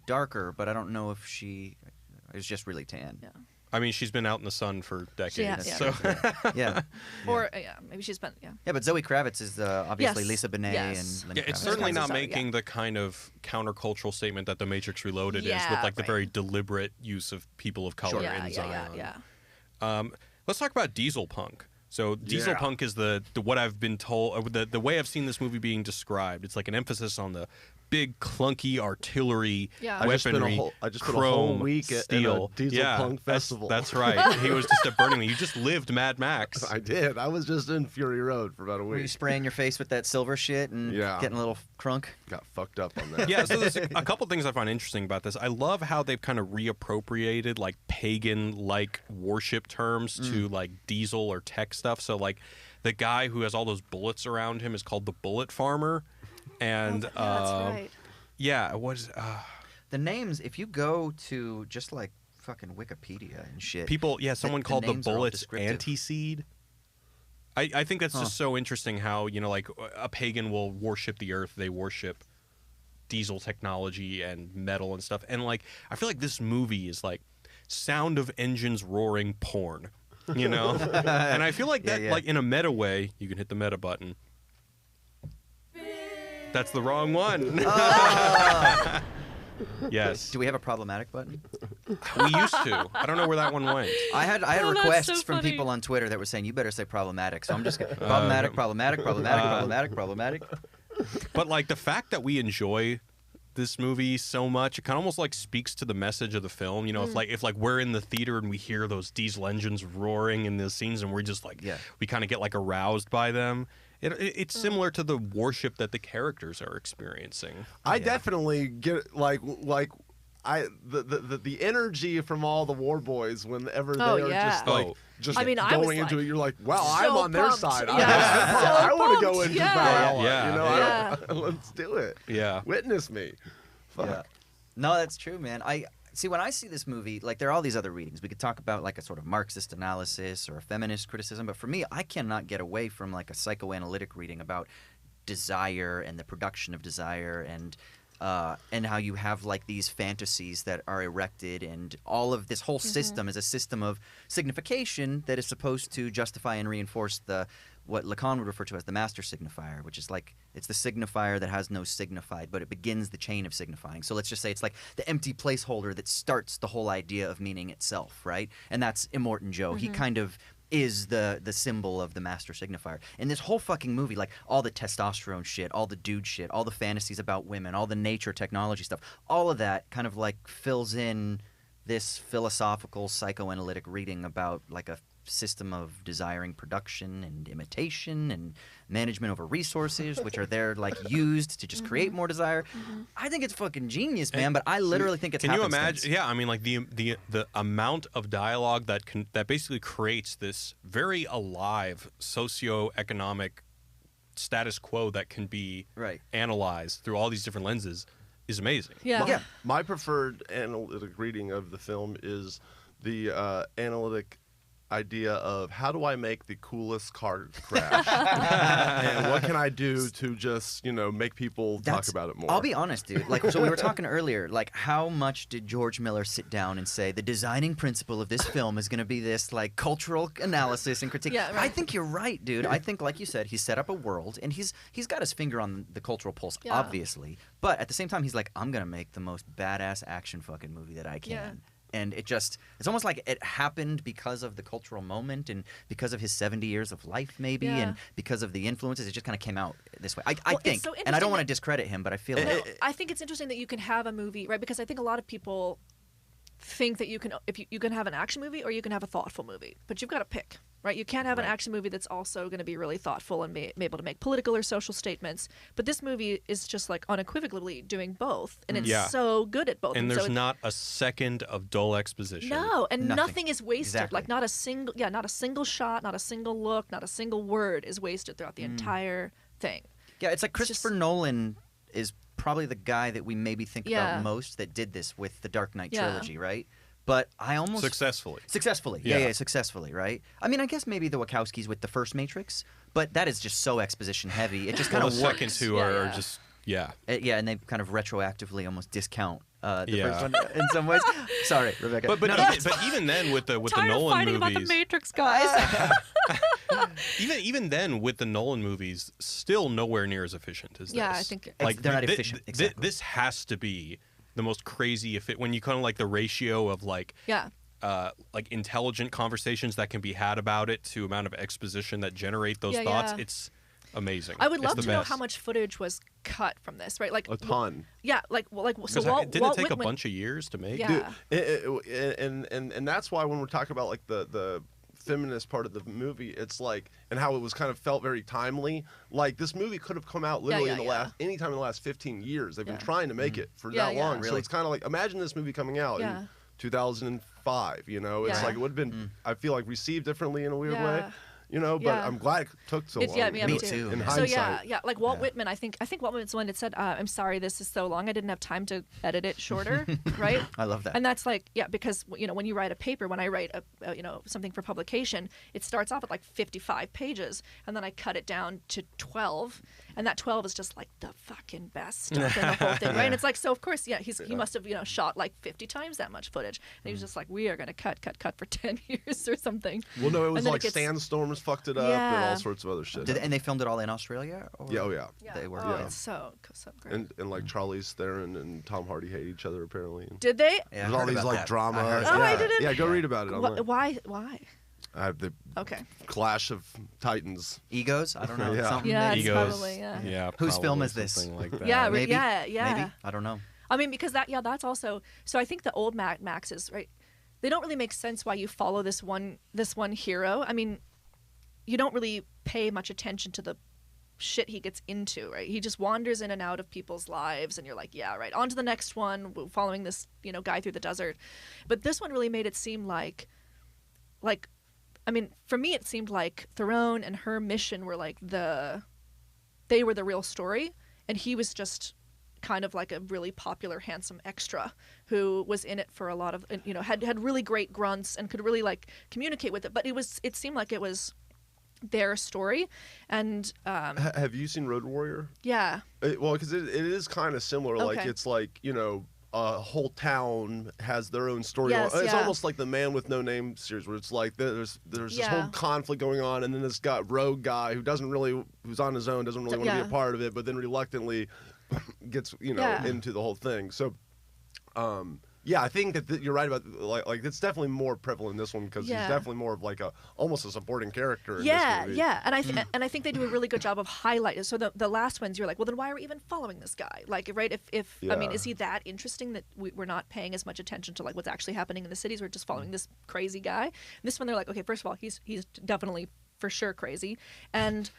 darker, but I don't know if she is just really tan. Yeah. I mean, she's been out in the sun for decades. yeah. So Yeah. Or maybe she's been Yeah, but Zoe Kravitz is obviously Yes, Lisa Bonet yes. and Lenny yeah, it's Kravitz. certainly not Sorry, making yeah. the kind of countercultural statement that The Matrix Reloaded is, with Yeah, like the right. very deliberate use of people of color yeah, in yeah, Zion. yeah. Let's talk about Dieselpunk. So Dieselpunk is the what I've been told, the way I've seen this movie being described. It's like an emphasis on the big clunky artillery Yeah. I just spent a weaponry, whole- I just spent a chrome, whole week at a steel. Dieselpunk yeah, festival. That's right. He was just at Burning Man. You just lived Mad Max. I did. I was just in Fury Road for about a Were you week. spraying your face with that silver shit and Yeah. getting a little crunk? Got fucked up on that. Yeah, so there's a couple things I find interesting about this. I love how they've kind of reappropriated like pagan-like worship terms to like diesel or tech stuff. So like the guy who has all those bullets around him is called the Bullet Farmer, and Yeah, that's right. yeah, it was The names, if you go to just like fucking Wikipedia and shit. people. Yeah, someone the called the names are all bullets descriptive. anti-seed. I think that's just so interesting how, like a pagan will worship the earth, they worship diesel technology and metal and stuff. And like I feel like this movie is like sound of engines roaring porn, and I feel like that Yeah. like in a meta way, you can hit the meta button. That's the wrong one. Yes. Do we have a problematic button? We used to. I don't know where that one went. I had Oh, that's requests so from funny. people on Twitter that were saying you better say problematic. So I'm just gonna problematic. But like the fact that we enjoy this movie so much, it kind of almost like speaks to the message of the film. If we're in the theater and we hear those diesel engines roaring in the scenes, and we're just like, we kind of get like aroused by them. It's similar to the worship that the characters are experiencing. I definitely get like the energy from all the war boys whenever Oh, they're yeah. just like Oh. just I mean, I was going into like, it, you're like, wow, so I'm on their pumped. side. Yeah. So I want to go pumped. into Yeah. Valhalla. Yeah. You know, Yeah. let's do it. Yeah. Witness me. Fuck. Yeah. No, that's true, man. I see when I see this movie, like there are all these other readings. We could talk about like a sort of Marxist analysis or a feminist criticism, but for me, I cannot get away from like a psychoanalytic reading about desire and the production of desire and how you have like these fantasies that are erected, and all of this whole system is a system of signification that is supposed to justify and reinforce what Lacan would refer to as the master signifier, which is like it's the signifier that has no signified, but it begins the chain of signifying. So let's just say it's like the empty placeholder that starts the whole idea of meaning itself, right? And that's Immortan Joe. He kind of is the symbol of the master signifier. In this whole fucking movie, like all the testosterone shit, all the dude shit, all the fantasies about women, all the nature technology stuff, all of that kind of like fills in this philosophical psychoanalytic reading about like a system of desiring production and imitation and management over resources, which are there like used to just create more desire. I think it's fucking genius, man. But I literally think it's. Can you happenstance. imagine? Yeah, I mean, like the amount of dialogue that basically creates this very alive socioeconomic status quo that can be Right. analyzed through all these different lenses is amazing. Yeah. Yeah. My preferred analytic reading of the film is the analytic idea of how do I make the coolest car crash, and what can I do to just make people talk about it more. I'll be honest, dude. Like, so we were talking earlier. Like, how much did George Miller sit down and say the designing principle of this film is going to be this like cultural analysis and critique? Yeah, right. I think you're right, dude. I think, like you said, he set up a world, and he's got his finger on the cultural pulse, Yeah. obviously. But at the same time, he's like, I'm gonna make the most badass action fucking movie that I can. Yeah. And it's almost like it happened because of the cultural moment and because of his 70 years of life, maybe, Yeah. and because of the influences. It just kind of came out this way. I Well, it's think, so and I don't interesting want to that- discredit him, but I feel No, like I think it's interesting that you can have a movie, right? Because I think a lot of people think that you can have an action movie or you can have a thoughtful movie, but you've got to pick, right? You can't have an action movie that's also going to be really thoughtful and be able to make political or social statements. But this movie is just like unequivocally doing both, and it's Yeah. so good at both. And so there's it- not a second of dull exposition. no, and Nothing. nothing is wasted. Exactly. Like not a single shot, not a single look, not a single word is wasted throughout the entire thing. yeah, it's like it's Christopher just- Nolan is probably the guy that we maybe think Yeah. about most that did this with the Dark Knight Yeah. trilogy, right? But I almost Successfully. Successfully. Yeah. Yeah, successfully, right? I mean, I guess maybe the Wachowskis with the first Matrix, but that is just so exposition heavy. It just kind Well, of the works. second two Yeah, are yeah. just yeah. Yeah, and they kind of retroactively almost discount the Yeah. first one in some ways. Sorry, Rebecca. But No, no, even then with the Tired of Nolan fighting movies, about the Matrix, guys. even then with the Nolan movies, still nowhere near as efficient as Yeah, this. I think- Like, they're not efficient, exactly. This has to be the most crazy when you kind of like the ratio of like Yeah. like intelligent conversations that can be had about it to amount of exposition that generate those Yeah, thoughts. yeah. It's amazing. I would It's love the to know best. how much footage was cut from this, right? Like a ton. Yeah, so Because Walt didn't it take Whitman, a bunch of years to make? Yeah. And that's why when we're talking about like the feminist part of the movie, it's like, and how it was kind of felt very timely. Like this movie could have come out literally in the last anytime in the last 15 years. They've been Yeah. trying to make it for Yeah, that yeah. long. So Really? it's kind of like, imagine this movie coming out Yeah. in 2005. It's Yeah. like it would have been, I feel like, received differently in a weird way. Yeah. But Yeah. I'm glad it took so long. Yeah, Me me too. too. In So, hindsight. So yeah, like Walt Whitman, I think Walt Whitman's the one that said, "I'm sorry, this is so long. I didn't have time to edit it shorter." Right? I love that. And that's like, yeah, because when you write a paper, when I write something for publication, it starts off at like 55 pages, and then I cut it down to 12, and that 12 is just like the fucking best stuff in the whole thing, right? And it's like, so of course, yeah, he must have shot like 50 times that much footage, and he was just like, we are gonna cut for 10 years or something. Well, no, it was And then like it gets- sandstorms fucked it up and Yeah. all sorts of other shit. And they filmed it all in Australia? Or? Yeah, oh yeah. They were. Oh, Yeah. it's so great. And like Charlize Theron and Tom Hardy hate each other apparently. Did they? Yeah, I There's all heard these about like that. drama. I heard Oh, about I yeah. that. didn't- Yeah, go read about it online. Why? I have the Okay. clash of titans. Egos? I don't know. Yeah. Something Yeah, maybe? it's Egos. probably, yeah. Yeah. Whose film probably is this? something like that. Yeah, Maybe? yeah. Maybe? I don't know. I mean, because that's also. So I think the old Maxes, right? They don't really make sense why you follow this one hero. I mean, you don't really pay much attention to the shit he gets into, right? He just wanders in and out of people's lives, and you're like, yeah, right, on to the next one, following this, guy through the desert. But this one really made it seem like, I mean, for me, it seemed like Theron and her mission were like they were the real story, and he was just kind of like a really popular, handsome extra who was in it for a lot of, had really great grunts and could really like communicate with it. But it seemed like it was their story. And have you seen Road Warrior? Yeah. Well, because it is kind of similar. Okay. Like it's like a whole town has their own story. Yes, It's yeah. almost like the Man with No Name series, where it's like there's this Yeah. whole conflict going on, and then this rogue guy who's on his own, doesn't really want to Yeah. be a part of it, but then reluctantly gets Yeah. into the whole thing. So yeah, I think that you're right about like it's definitely more prevalent in this one, because Yeah. he's definitely more of like almost a supporting character in Yeah, this movie. yeah, and I think they do a really good job of highlighting. So the last ones, you're like, well, then why are we even following this guy? Like, right? If I mean, Yeah. is he that interesting that we're not paying as much attention to like what's actually happening in the cities? We're just following this crazy guy. This one, they're like, okay, first of all, he's definitely for sure crazy, and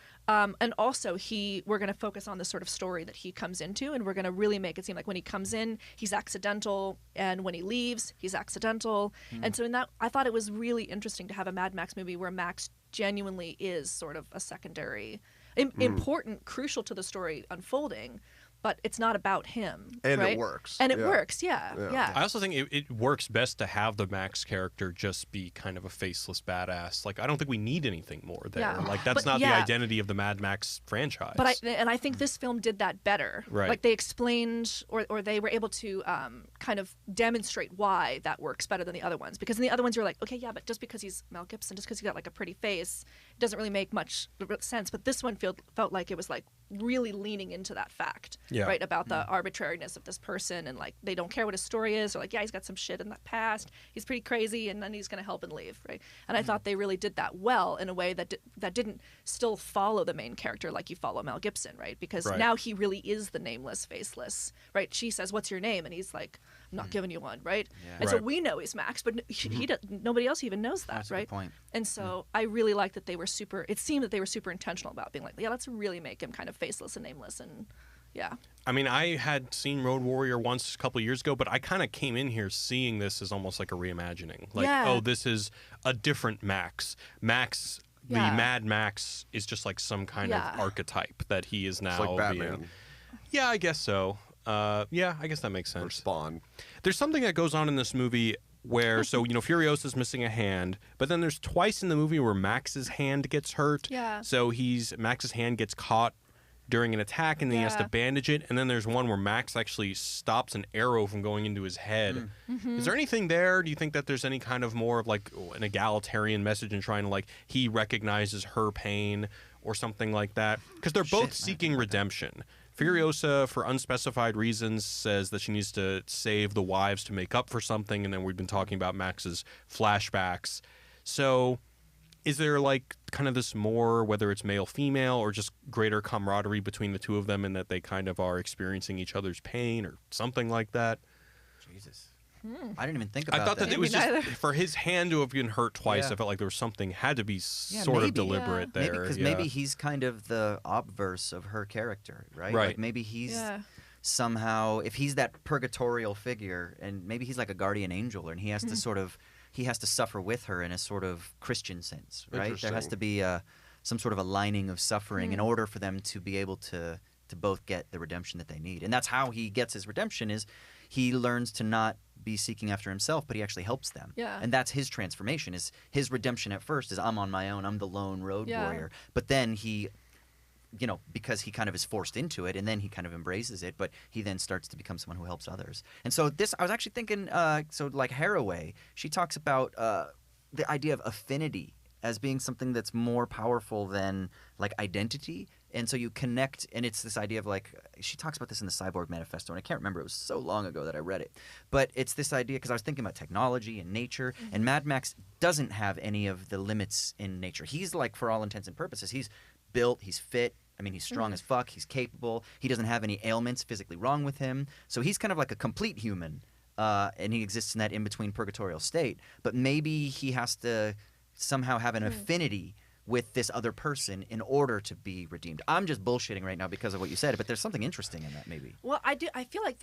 also we're going to focus on the sort of story that he comes into, and we're going to really make it seem like when he comes in, he's accidental, and when he leaves, he's accidental. And so in that, I thought it was really interesting to have a Mad Max movie where Max genuinely is sort of a secondary, important, crucial to the story unfolding, but it's not about him. And right? it works. And it Yeah. works, yeah. I also think it works best to have the Max character just be kind of a faceless badass. Like, I don't think we need anything more there. Yeah. Like, that's But, not the yeah. identity of the Mad Max franchise. But I think this film did that better. Right. Like they explained, or they were able to kind of demonstrate why that works better than the other ones. Because in the other ones, you're like, okay, yeah, but just because he's Mel Gibson, just because he's got like a pretty face, it doesn't really make much sense. But this one felt like it was like really leaning into that fact, right, about the arbitrariness of this person, and like they don't care what his story is, or like, yeah, he's got some shit in that past, he's pretty crazy, and then he's going to help and leave, right? And I thought they really did that well in a way that didn't still follow the main character like you follow Mel Gibson, right? Because now he really is the nameless, faceless, right? She says, "What's your name?" and he's like, "I'm not giving you one," right? Yeah. And so we know he's Max, but nobody else even knows that, That's a right? good point. And so I really liked that they were it seemed that they were super intentional about being like, yeah, let's really make him kind of faceless and nameless, and yeah. I mean, I had seen Road Warrior once a couple years ago, but I kind of came in here seeing this as almost like a reimagining. Like, oh, this is a different Max. The Mad Max is just like some kind of archetype that he is now It's like Batman. being. Yeah, I guess so. Yeah, I guess that makes sense. Or Spawn. There's something that goes on in this movie where, so, Furiosa's missing a hand, but then there's twice in the movie where Max's hand gets hurt. Yeah. So Max's hand gets caught during an attack, and then he has to bandage it. And then there's one where Max actually stops an arrow from going into his head. Is there anything there? Do you think that there's any kind of more of like an egalitarian message in trying to like he recognizes her pain or something like that? Because they're both seeking redemption. Furiosa, for unspecified reasons, says that she needs to save the wives to make up for something, and then we've been talking about Max's flashbacks. So is there like kind of this more, whether it's male-female or just greater camaraderie between the two of them, and that they kind of are experiencing each other's pain or something like that? Jesus. I didn't even think about that. I thought that it was just neither. for his hand to have been hurt twice. Yeah. I felt like there was something had to be sort maybe. of deliberate there. Because maybe he's kind of the obverse of her character, right? Right. Like maybe he's somehow, if he's that purgatorial figure, and maybe he's like a guardian angel, and he has to sort of, he has to suffer with her in a sort of Christian sense, right? There has to be some sort of aligning of suffering in order for them to be able to both get the redemption that they need. And that's how he gets his redemption, is he learns to not be seeking after himself, but he actually helps them. Yeah. And that's his transformation. Is his redemption at first is, I'm on my own, I'm the lone road warrior. But then he, because he kind of is forced into it, and then he kind of embraces it, but he then starts to become someone who helps others. And so I was actually thinking, so like Haraway, she talks about the idea of affinity as being something that's more powerful than like identity. And so you connect, and it's this idea of like, she talks about this in the Cyborg Manifesto, and I can't remember, it was so long ago that I read it. But it's this idea, because I was thinking about technology and nature, and Mad Max doesn't have any of the limits in nature. He's like, for all intents and purposes, he's built, he's fit, I mean, he's strong as fuck, he's capable, he doesn't have any ailments physically wrong with him. So he's kind of like a complete human, and he exists in that in-between purgatorial state. But maybe he has to somehow have an affinity with this other person in order to be redeemed. I'm just bullshitting right now because of what you said, but there's something interesting in that maybe. Well, I feel like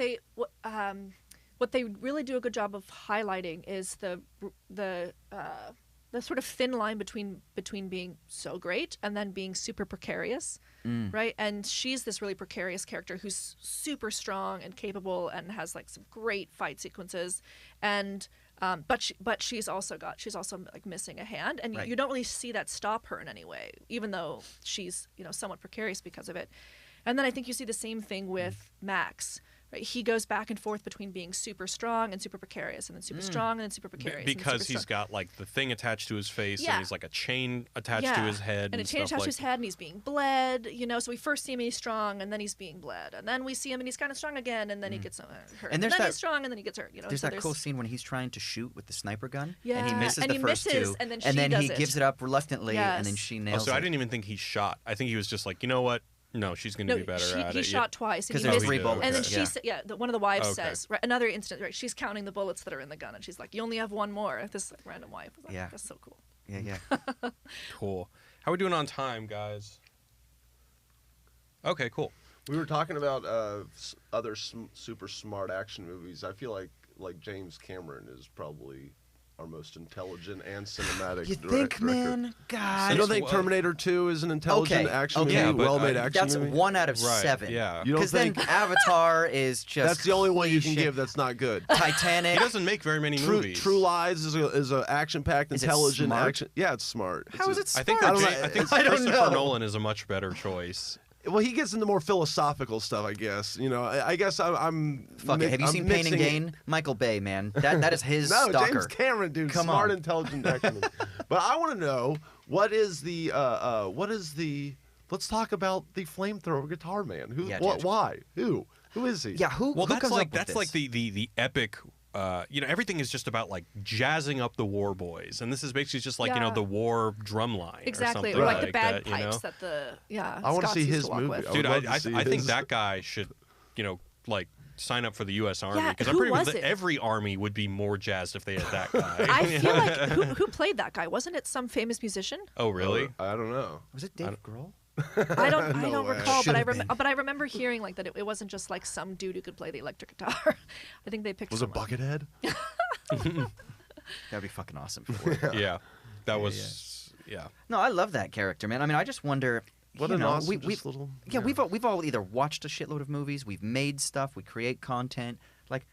what they really do a good job of highlighting is the sort of thin line between being so great and then being super precarious, right? And she's this really precarious character who's super strong and capable and has like some great fight sequences, and but she's also like missing a hand, and you don't really see that stop her in any way, even though she's somewhat precarious because of it. And then I think you see the same thing with Max. Right? He goes back and forth between being super strong and super precarious, and then super strong and then super precarious. Because he's got like the thing attached to his face, and he's like a chain attached to his head, and a chain attached to his head, and he's being bled. So we first see him, he's strong, and then he's being bled, and then we see him, and he's kind of strong again, and then he gets hurt, and then he's strong, and then he gets hurt. There's that cool scene when he's trying to shoot with the sniper gun, yeah, and he misses the first two, and then he gives it up reluctantly, and then she nails it. So I didn't even think he shot. I think he was just like, you know what? No, she's going to be better at it. He shot twice. Because there's 3 bullets. And then she said, one of the wives says, another instance, right? She's counting the bullets that are in the gun, and she's like, "You only have one more." This like, random wife. I was like, that's so cool. Yeah. Cool. How are we doing on time, guys? Okay, cool. We were talking about other super smart action movies. I feel like James Cameron is probably our most intelligent and cinematic You director. think, man? God. You don't think Terminator 2 is an intelligent action movie? Well-made action that's movie? 1 out of 7. Yeah. You don't Because think then Avatar is just that's the only one you can cliche. give that's not good? Titanic. He doesn't make very many movies. True Lies is a action-packed, Is it intelligent smart? action. Yeah, it's smart. How is it I smart? think I don't Christopher know. Nolan is a much better choice. Well, he gets into more philosophical stuff, I guess. I guess I'm. Fuck it. Have you seen Pain and Gain? Michael Bay, man. That is his No, stalker. James Cameron, dude. Come smart, on. intelligent action. But I want to know what is the. Let's talk about the flamethrower guitar man. Who? Yeah, What? dude. Why? Who? Who is he? Yeah, who? Well, who that's comes like up with that's like this? the epic. Everything is just about like jazzing up the war boys, and this is basically just like the war drum line. Exactly, or or something like the that, bagpipes that the I want to Scots see used his to walk movie. with. Dude, would love I to see think his- that guy should, like sign up for the U.S. Army because I'm who pretty was sure it? every army would be more jazzed if they had that guy. I feel like who played that guy? Wasn't it some famous musician? Oh, really? I don't know. Was it Dave Grohl? I don't No way. recall, but Should've been. but I remember hearing like that it wasn't just like some dude who could play the electric guitar. I think they picked. Was it someone. Buckethead? That'd be fucking awesome. For it. Yeah, that was yeah. No, I love that character, man. I mean, I just wonder. What you an know, awesome we, just little. Yeah, we've all either watched a shitload of movies, we've made stuff, we create content. Like,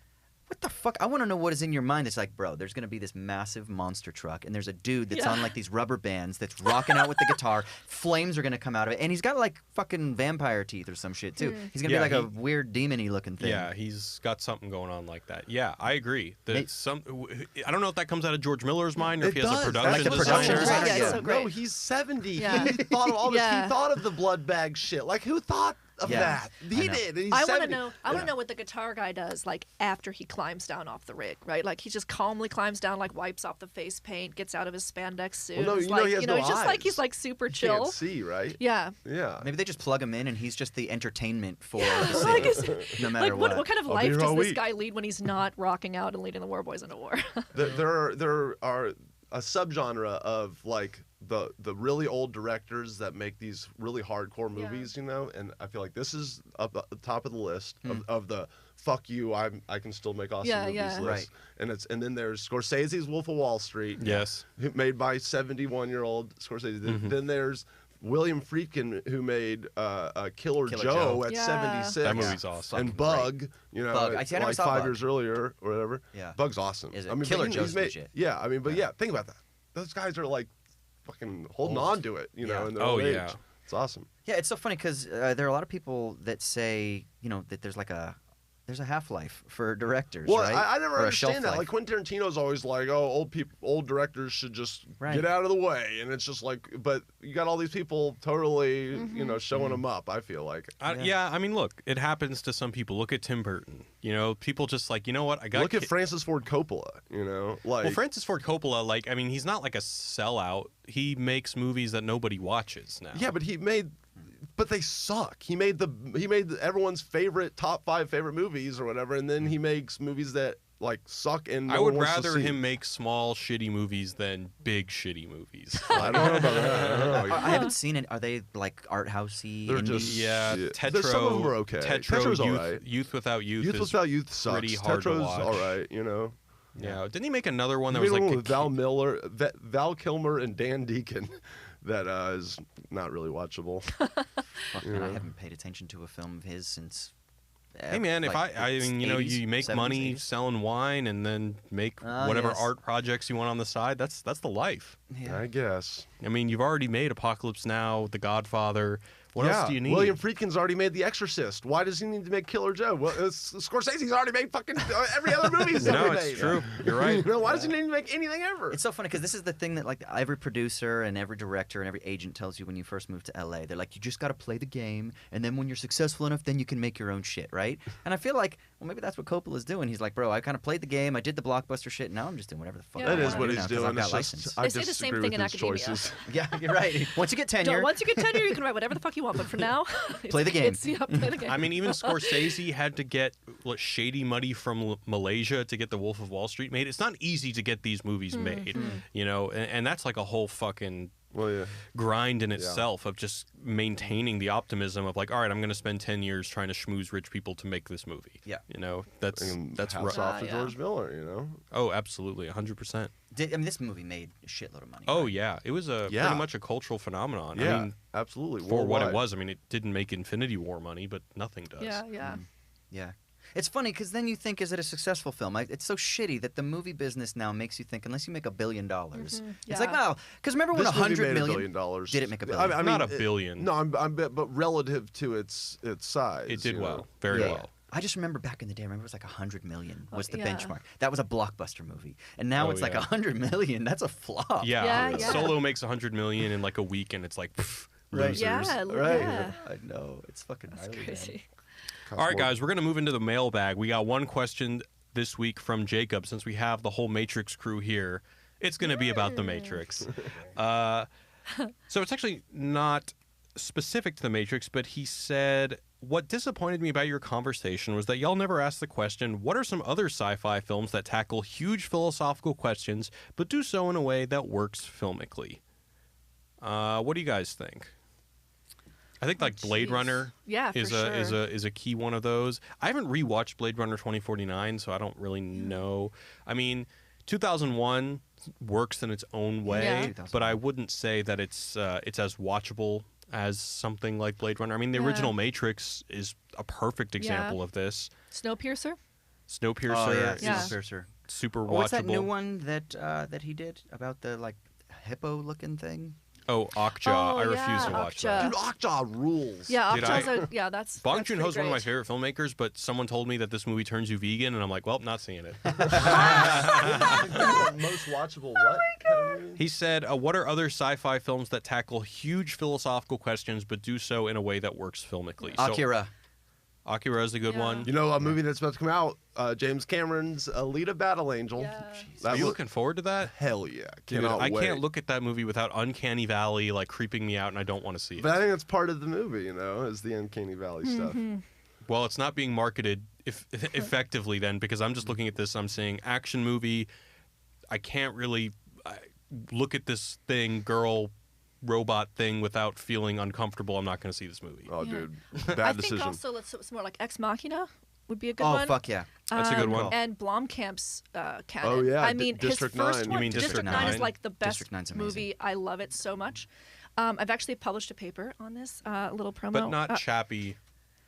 what the fuck? I want to know what is in your mind. It's like, bro, there's gonna be this massive monster truck, and there's a dude that's on like these rubber bands that's rocking out with the guitar. Flames are gonna come out of it, and he's got like fucking vampire teeth or some shit too. He's gonna be like a weird demon-y looking thing. Yeah, he's got something going on like that. Yeah, I agree. That Hey. I don't know if that comes out of George Miller's mind or if It he has does. a production Like the designer. production designer. Yeah, it's so No, great. he's 70. Yeah. He thought of all this. Yeah. He thought of the blood bag shit. Like, who thought of Yeah, that? He I know. did. And he's I want to 70. know. I want to know what the guitar guy does, like after he climbs down off the rig, right? Like he just calmly climbs down, like wipes off the face paint, gets out of his spandex suit. Well, no, It's you know like, he has no he's just like eyes. he's like super You chill. can't see, right? Yeah. Yeah. Maybe they just plug him in, and he's just the entertainment for Like, the city, no matter like what kind of I'll be life here does all this week. guy lead when he's not rocking out and leading the war boys into war? There are a subgenre of like the really old directors that make these really hardcore movies, and I feel like this is up at the top of the list of the fuck you, I can still make awesome Yeah, movies yeah. list. Right. And then there's Scorsese's Wolf of Wall Street, Yes. made by 71-year-old Scorsese. Then there's William Friedkin, who made Killer Killer Joe Joe. at Yeah. 76. That movie's awesome. And Fucking Bug, Bug. I never like saw 5 Bug. years earlier or whatever. Yeah. Bug's awesome. Is it? I mean, Killer but Joe's he's made, legit. Yeah, I mean, but yeah, think about that. Those guys are like fucking holding Old. on to it, Yeah. in their Oh, old age. yeah. It's awesome. Yeah, it's so funny because there are a lot of people that say, that there's a half-life for directors, Well, right? I never Or a shelf understand that. life. Like Quentin Tarantino's always like, oh, old directors should just Right. get out of the way, and it's just like, but you got all these people totally, showing them up. I feel like. Yeah, I mean, look, it happens to some people. Look at Tim Burton. People just like, you know what? I got. Look at Francis Ford Coppola. Like. Well, Francis Ford Coppola, he's not like a sellout. He makes movies that nobody watches now. Yeah, but he made but they suck. He made everyone's top 5 favorite movies or whatever, and then he makes movies that like suck and no I would one wants to rather see. him make small shitty movies than big shitty movies. I don't know about that. I don't know. I haven't seen it. Are they like art housey? They're indie? just Yeah, shit. Tetro. Some of them are okay. Tetro, Tetro's all right. Youth Without Youth. Youth is Without Youth sucks. pretty hard to Tetro's watch. all right. You know. Yeah, didn't he make another one that He was made like one a with Val Kilmer and Dan Deacon that is not really watchable. Fuck, man, I Yeah. haven't paid attention to a film of his since. Hey man, if like, I mean, you know, 80s, you make 70s, money 80s. selling wine and then make Ah, whatever yes. art projects you want on the side. That's the life. Yeah. I guess. I mean, you've already made Apocalypse Now, The Godfather. What else do you need? William Friedkin's already made The Exorcist. Why does he need to make Killer Joe? Well, Scorsese's already made fucking every other movie he's No, ever it's made. true. You're right. You know, why does he need to make anything ever? It's so funny because this is the thing that like every producer and every director and every agent tells you when you first move to LA. They're like, you just got to play the game, and then when you're successful enough, then you can make your own shit, right? And I feel like, well, maybe that's what Coppola's doing. He's like, bro, I kind of played the game, I did the blockbuster shit, and now I'm just doing whatever the fuck. Yeah. I That is wanna what do he's now 'cause doing. I've got It's license. just, I They say the same disagree thing with in his academia. choices. Yeah, you're right. Once you get tenure, Once you get tenure, you can write whatever the fuck you want. But for now, Play the game. Play the game. I mean, even Scorsese had to get shady money from Malaysia to get The Wolf of Wall Street made. It's not easy to get these movies made, you know, and that's like a whole fucking Well, yeah. grind in itself of just maintaining the optimism of like, all right, I'm going to spend 10 years trying to schmooze rich people to make this movie. Yeah. You know, that's And that's hats rough. off to Yeah. George Miller, you know? Oh, absolutely, 100%. I mean, this movie made a shitload of money. Oh right? yeah, it was Yeah. pretty much a cultural phenomenon. Yeah, I mean, absolutely. for what it Worldwide. was, I mean, it didn't make Infinity War money, but nothing does. yeah. Yeah. It's funny because then you think, is it a successful film? It's so shitty that the movie business now makes you think, unless you make $1 billion, it's like, Yeah. no. Because remember when This movie $100 made million? $1 billion. Did it make $1 billion? I mean, Not $1 billion. No, but relative to its size, It did you well, know? very Yeah. well. I just remember back in the day, I remember it was like $100 million was the Yeah. benchmark. That was a blockbuster movie. And now Oh, it's like yeah. $100 million. That's a flop. Yeah, Yeah. Solo makes $100 million in like a week, and it's like pff, Right. losers. Yeah, Right. yeah. I know. It's fucking That's gnarly, man. crazy. All right, guys, we're gonna move into the mailbag. We got one question this week from Jacob. Since we have the whole Matrix crew here, it's gonna be about the Matrix. So it's actually not specific to the Matrix, but he said, what disappointed me about your conversation was that y'all never asked the question, what are some other sci-fi films that tackle huge philosophical questions but do so in a way that works filmically? What do you guys think? I think like Blade jeez. Runner Yeah, is for is a key one of those. I haven't rewatched Blade Runner 2049, so I don't really know. I mean, 2001 works in its own way, Yeah. but I wouldn't say that it's as watchable as something like Blade Runner. I mean, the original Matrix is a perfect example of this. Snowpiercer. Snowpiercer Oh, yeah. is Yeah. Snowpiercer. super watchable. What's that new one that he did about the like hippo-looking thing? Oh, Okja. Oh, I refuse yeah, to watch Okja. that. Dude, Okja rules. Yeah, Did Okja's that's Bong that's Joon-ho's pretty one of my great. favorite filmmakers, but someone told me that this movie turns you vegan, and I'm like, well, not seeing it. Most watchable what? Oh He said, what are other sci-fi films that tackle huge philosophical questions but do so in a way that works filmically? So, Akira. Akira is a good Yeah. one. You know, a movie that's about to come out, James Cameron's Alita Battle Angel. Yeah. That Are you look- looking forward to that? Hell yeah. Dude, Cannot I wait. can't look at that movie without Uncanny Valley like creeping me out, and I don't want to see it. But I think that's part of the movie, you know, is the Uncanny Valley stuff. Well, it's not being marketed effectively then, because I'm just looking at this. I'm saying action movie. I can't really look at this thing, girl, robot thing, without feeling uncomfortable. I'm not going to see this movie. Oh, Yeah. dude. I Bad think decision. also it's more like Ex Machina would be a good Oh, one. fuck yeah. That's a good one. And Blomkamp's canon. Oh, yeah, I mean, District his first 9. one, You mean District 9 is 9? like the best District 9's amazing. movie. I love it so much. I've actually published a paper on this, a little promo. But not Chappie.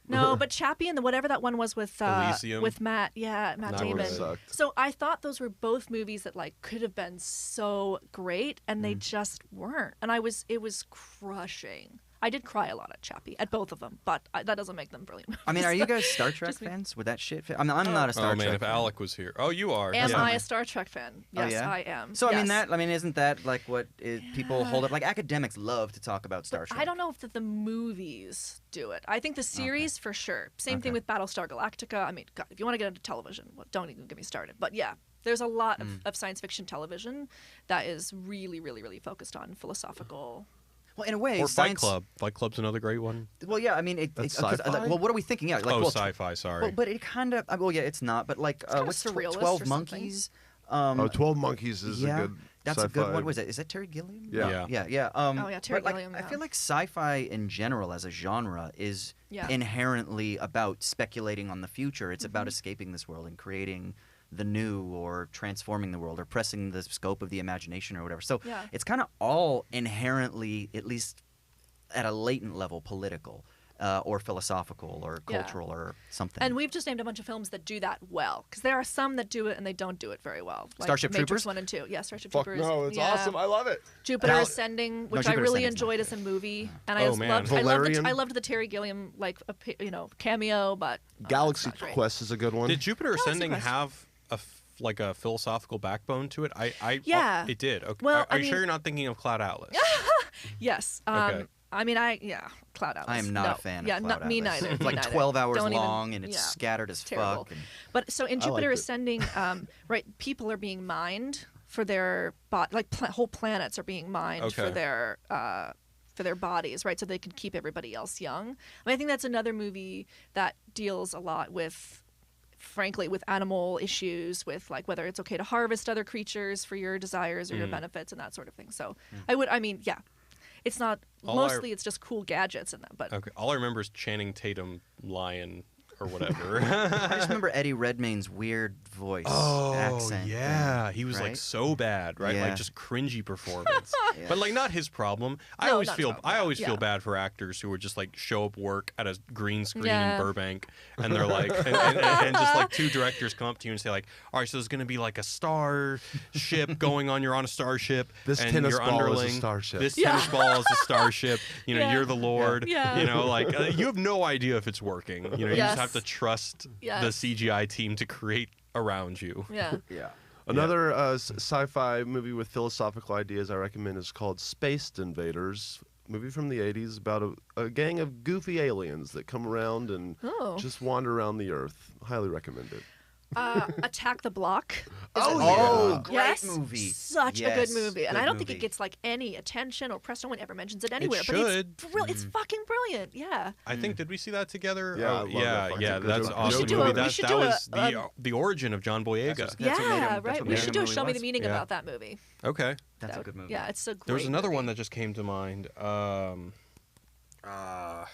No, but Chappie and whatever that one was with Elysium? with Matt That Damon. one sucked. So I thought those were both movies that like could have been so great, and they just weren't. And it was crushing. I did cry a lot at Chappie at both of them, but that doesn't make them brilliant movies. I mean, are you guys Star Trek Just me. fans? Would that shit fit? I mean, I'm not a Star Oh Trek man, if fan. Alec was here. Oh, you are. Am Yeah. I a Star Trek fan? Oh, Yes, yeah? I am. So Yes. isn't that like what people hold up? Like academics love to talk about Star Trek. I don't know if the movies do it. I think the series for sure. Same thing with Battlestar Galactica. I mean, God, if you want to get into television, well, don't even get me started. But yeah, there's a lot of science fiction television that is really, really, really focused on philosophical. Well, in a way, Or Fight science... Club. Fight Club's another great one. Well, yeah, I mean, That's 'cause, sci-fi? well, what are we thinking? Yeah, like, Oh, well, sci-fi, sorry. Well, but it kind of... Well, yeah, it's not, but like, kinda what's surrealist 12 or Monkeys? 12 Monkeys is a good that's sci-fi. a good one. Was it? Is that Terry Gilliam? Yeah. Yeah. Oh, yeah, Terry but, like, Gilliam, I yeah. feel like sci-fi in general as a genre is Yeah. inherently about speculating on the future. It's Mm-hmm. about escaping this world and creating the new, or transforming the world, or pressing the scope of the imagination, or whatever. So Yeah. it's kind of all inherently, at least at a latent level, political. Or philosophical, or Yeah. cultural, or something. And we've just named a bunch of films that do that well, because there are some that do it and they don't do it very well. Like Starship Matrix Troopers? 1 and 2. Yeah, Starship Fuck Troopers. no, it's yeah. awesome. I love it. Jupiter Now- Ascending, which Jupiter I really Ascending's not enjoyed good. as a movie, and Oh, I just man. loved. Valerian? I loved the Terry Gilliam cameo, but Galaxy it's not great. Quest is a good one. Did Jupiter Galaxy Ascending Quest. have like a philosophical backbone to it? Yeah. It did. Okay. Well, are I you sure mean- you're not thinking of Cloud Atlas? Yes. Okay. I mean, Cloud Atlas. I am not No. a fan Yeah, of not Cloud me Atlas. neither. It's me like neither. 12 hours Don't even- long, and it's yeah, scattered as terrible. fuck. And... But so in I Jupiter liked it. Ascending, right, people are being mined for their whole planets are being mined for Okay. their bodies, right? So they can keep everybody else young. I mean, I think that's another movie that deals a lot with, frankly, with animal issues, with like whether it's okay to harvest other creatures for your desires or your benefits and that sort of thing. So yeah, it's not mostly it's just cool gadgets in that, but Okay. All I remember is Channing Tatum lion or whatever. I just remember Eddie Redmayne's weird voice accent. yeah, thing, he was like right? so bad, right? Yeah. Like just cringy performance. Yeah. But like not his problem. I No, always not his feel problem. I always Yeah. feel bad for actors who would just like show up work at a green screen Yeah. in Burbank, and they're like, and just like two directors come up to you and say like, all right, so there's gonna be like a star ship going on. You're on a starship. This and tennis your ball is a underling, starship. This Yeah. tennis ball is a starship. You know, Yeah. you're the Lord. Yeah. You know, like you have no idea if it's working. You know, you Yes. just have to trust Yes. the CGI team to create around you. yeah. Yeah. Another sci-fi movie with philosophical ideas I recommend is called Spaced Invaders. Movie from the 80s about a gang of goofy aliens that come around and Oh. just wander around the Earth. Highly recommend it. Attack the Block. Oh, Oh, yeah. great Yes, movie. Such a Yes, good movie, and I good don't think movie. it gets like any attention or press. No one ever mentions it anywhere. But should. it's fucking brilliant. Yeah. I think did we see that together? Yeah, I Oh, love yeah, that fucking yeah. movie. That's We should awesome do movie. a- we That should that do was a, the origin of John Boyega. That's what Yeah, made him- that's right. what We made should him do a who he show me the was. meaning Yeah. about that movie. Okay. That's a That- good movie. Yeah, it's a great There was another movie. one that just came to mind. I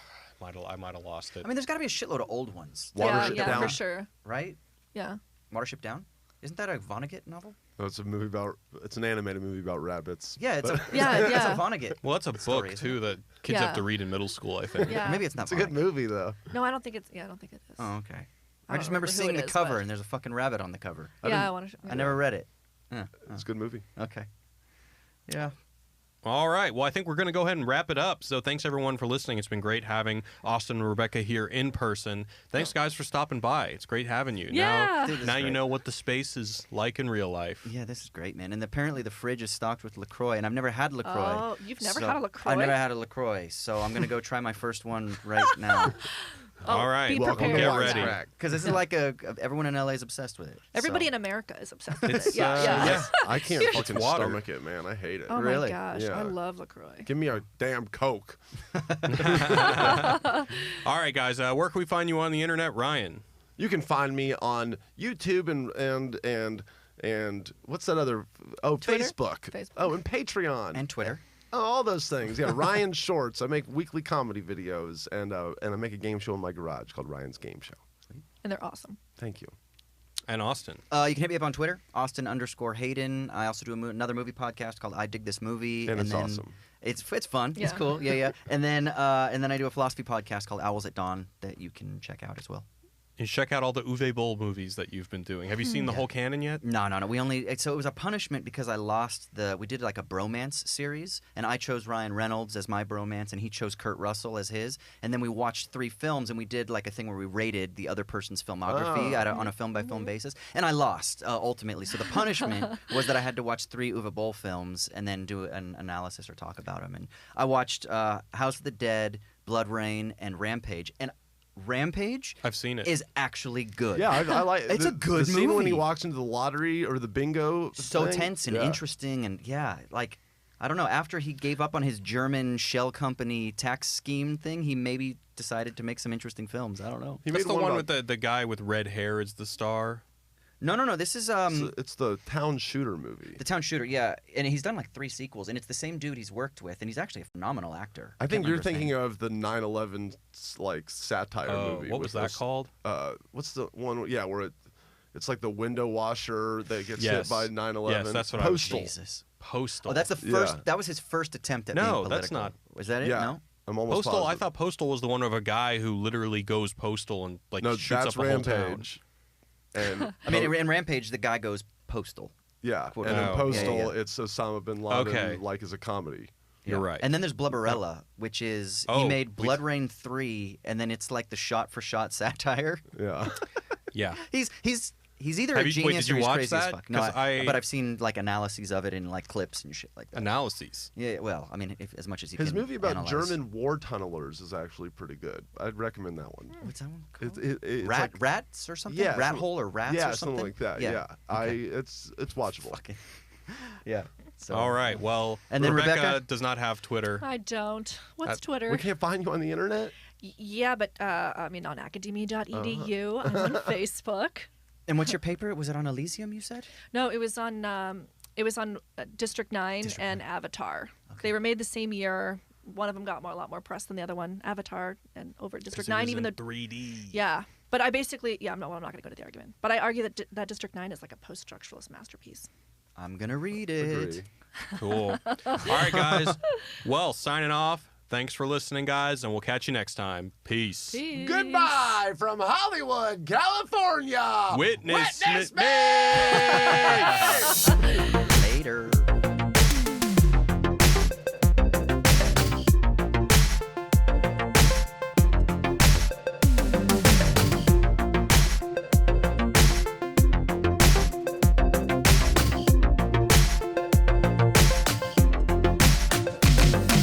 might have lost it. I mean, there's got to be a shitload of old ones, Watership yeah, Down. for sure. right? Yeah. Watership Down? Isn't that a Vonnegut novel? Oh, it's a movie about. It's an animated movie about rabbits. Yeah, it's a Yeah, it's yeah. a Vonnegut. well, that's a story, book isn't too that kids Yeah. have to read in middle school. I think. Yeah. Maybe it's not It's a good Vonnegut. movie though. No, I don't think it's. Yeah, I don't think it is. Oh, okay. I I just don't remember remember who seeing it the is, cover, but- and there's a fucking rabbit on the cover. Yeah, I want to. I never read it. It's a good movie. Okay. Yeah. All right. Well, I think we're going to go ahead and wrap it up. So thanks everyone for listening. It's been great having Austin and Rebekah here in person. Thanks guys for stopping by. It's great having you. Yeah. Dude, this Now is you great. know what the space is like in real life. Yeah, this is great, man. And apparently the fridge is stocked with LaCroix, and I've never had LaCroix. Oh, you've never had a LaCroix? I've never had a LaCroix, so I'm going to go try my first one right now. Oh, All right. Be Welcome to prepared. Get ready. Wisecrack. Because this is like everyone in LA is obsessed with it. Everybody so. in America is obsessed with It's, it. Yeah, yeah. I can't It's fucking water. stomach it, man. I hate it. Oh Really? my gosh, Yeah. I love LaCroix. Give me a damn Coke. All right, guys. Where can we find you on the internet, Ryan? You can find me on YouTube and what's that other? Oh, Twitter? Facebook. Facebook. Oh, and Patreon. And Twitter. Oh, all those things. Yeah, Ryan Shorts. I make weekly comedy videos, and I make a game show in my garage called Ryan's Game Show. And they're awesome. Thank you. And Austin. You can hit me up on Twitter, Austin_Hayden. I also do another movie podcast called I Dig This Movie. And it's then awesome. It's fun. It's Yeah. cool. Yeah. And then I do a philosophy podcast called Owls at Dawn that you can check out as well. And check out all the Uwe Boll movies that you've been doing. Have you seen the whole canon yet? No. So it was a punishment because I lost we did like a bromance series, and I chose Ryan Reynolds as my bromance, and he chose Kurt Russell as his. And then we watched 3 films, and we did like a thing where we rated the other person's filmography on a film-by-film basis. And I lost, ultimately. So the punishment was that I had to watch 3 Uwe Boll films and then do an analysis or talk about them. And I watched House of the Dead, Blood Rain, and Rampage. And Rampage I've seen it. is actually good. Yeah, I like It's a good the scene when he movie. walks into the lottery or the bingo. So thing. tense and Yeah. interesting, and like I don't know. After he gave up on his German shell company tax scheme thing, he maybe decided to make some interesting films. I don't know. He That's made the one about- with the guy with red hair as the star. No. This is It's the Town Shooter movie. The Town Shooter, yeah, and he's done like 3 sequels, and it's the same dude he's worked with, and he's actually a phenomenal actor. I think you're thinking of the 9/11 like satire movie. What was that those- called? What's the one? Yeah, where it's like the window washer that gets hit Yes. by 9/11. Yes, that's what I was- Postal. Jesus. Postal. Oh, that's the first. Yeah. That was his first attempt at being No, political. that's not. Was that it? Yeah. No. I'm almost Postal. I positive. thought Postal was the one of a guy who literally goes postal and like No, shoots that's up a whole town. Rampage. And I mean, in Rampage, the guy goes postal. yeah, Quote and in unquote. Postal, Yeah. it's Osama bin Laden, Okay. like as a comedy. You're right. And then there's Blubberella, which is he Oh, made Blood Rain 3, and then it's like the shot-for-shot satire. Yeah. Yeah. He's either Have a you- wait, genius did you or he's watch crazy as that? fuck. No, 'Cause but I've seen like analyses of it and like clips and shit like that. Analyses. Yeah, well, I mean, as much as he His can. movie about analyze. German war tunnelers is actually pretty good. I'd recommend that one. What's that one called? It's Rat, like, rats or something? Yeah, Rat some- hole or rats yeah, or something? something like that. Yeah. Yeah, Okay. it's watchable. Fucking. Yeah. So, All right. Well, And then Rebecca? does not have Twitter. I don't. What's Twitter? We can't find you on the internet. Yeah, but I mean, on academia.edu. I'm on Facebook. And what's your paper? Was it on Elysium, you said? No, it was on District 9 and Avatar. They were made the same year. One of them got a lot more press than the other one. Avatar and over at District 9, even though 3D. yeah. But I basically I'm not going to go to the argument. But I argue that that District 9 is like a post-structuralist masterpiece. I'm going to read it. Agree. Cool. All right, guys. Well, signing off. Thanks for listening, guys, and we'll catch you next time. Peace. Peace. Goodbye from Hollywood, California. Witness me!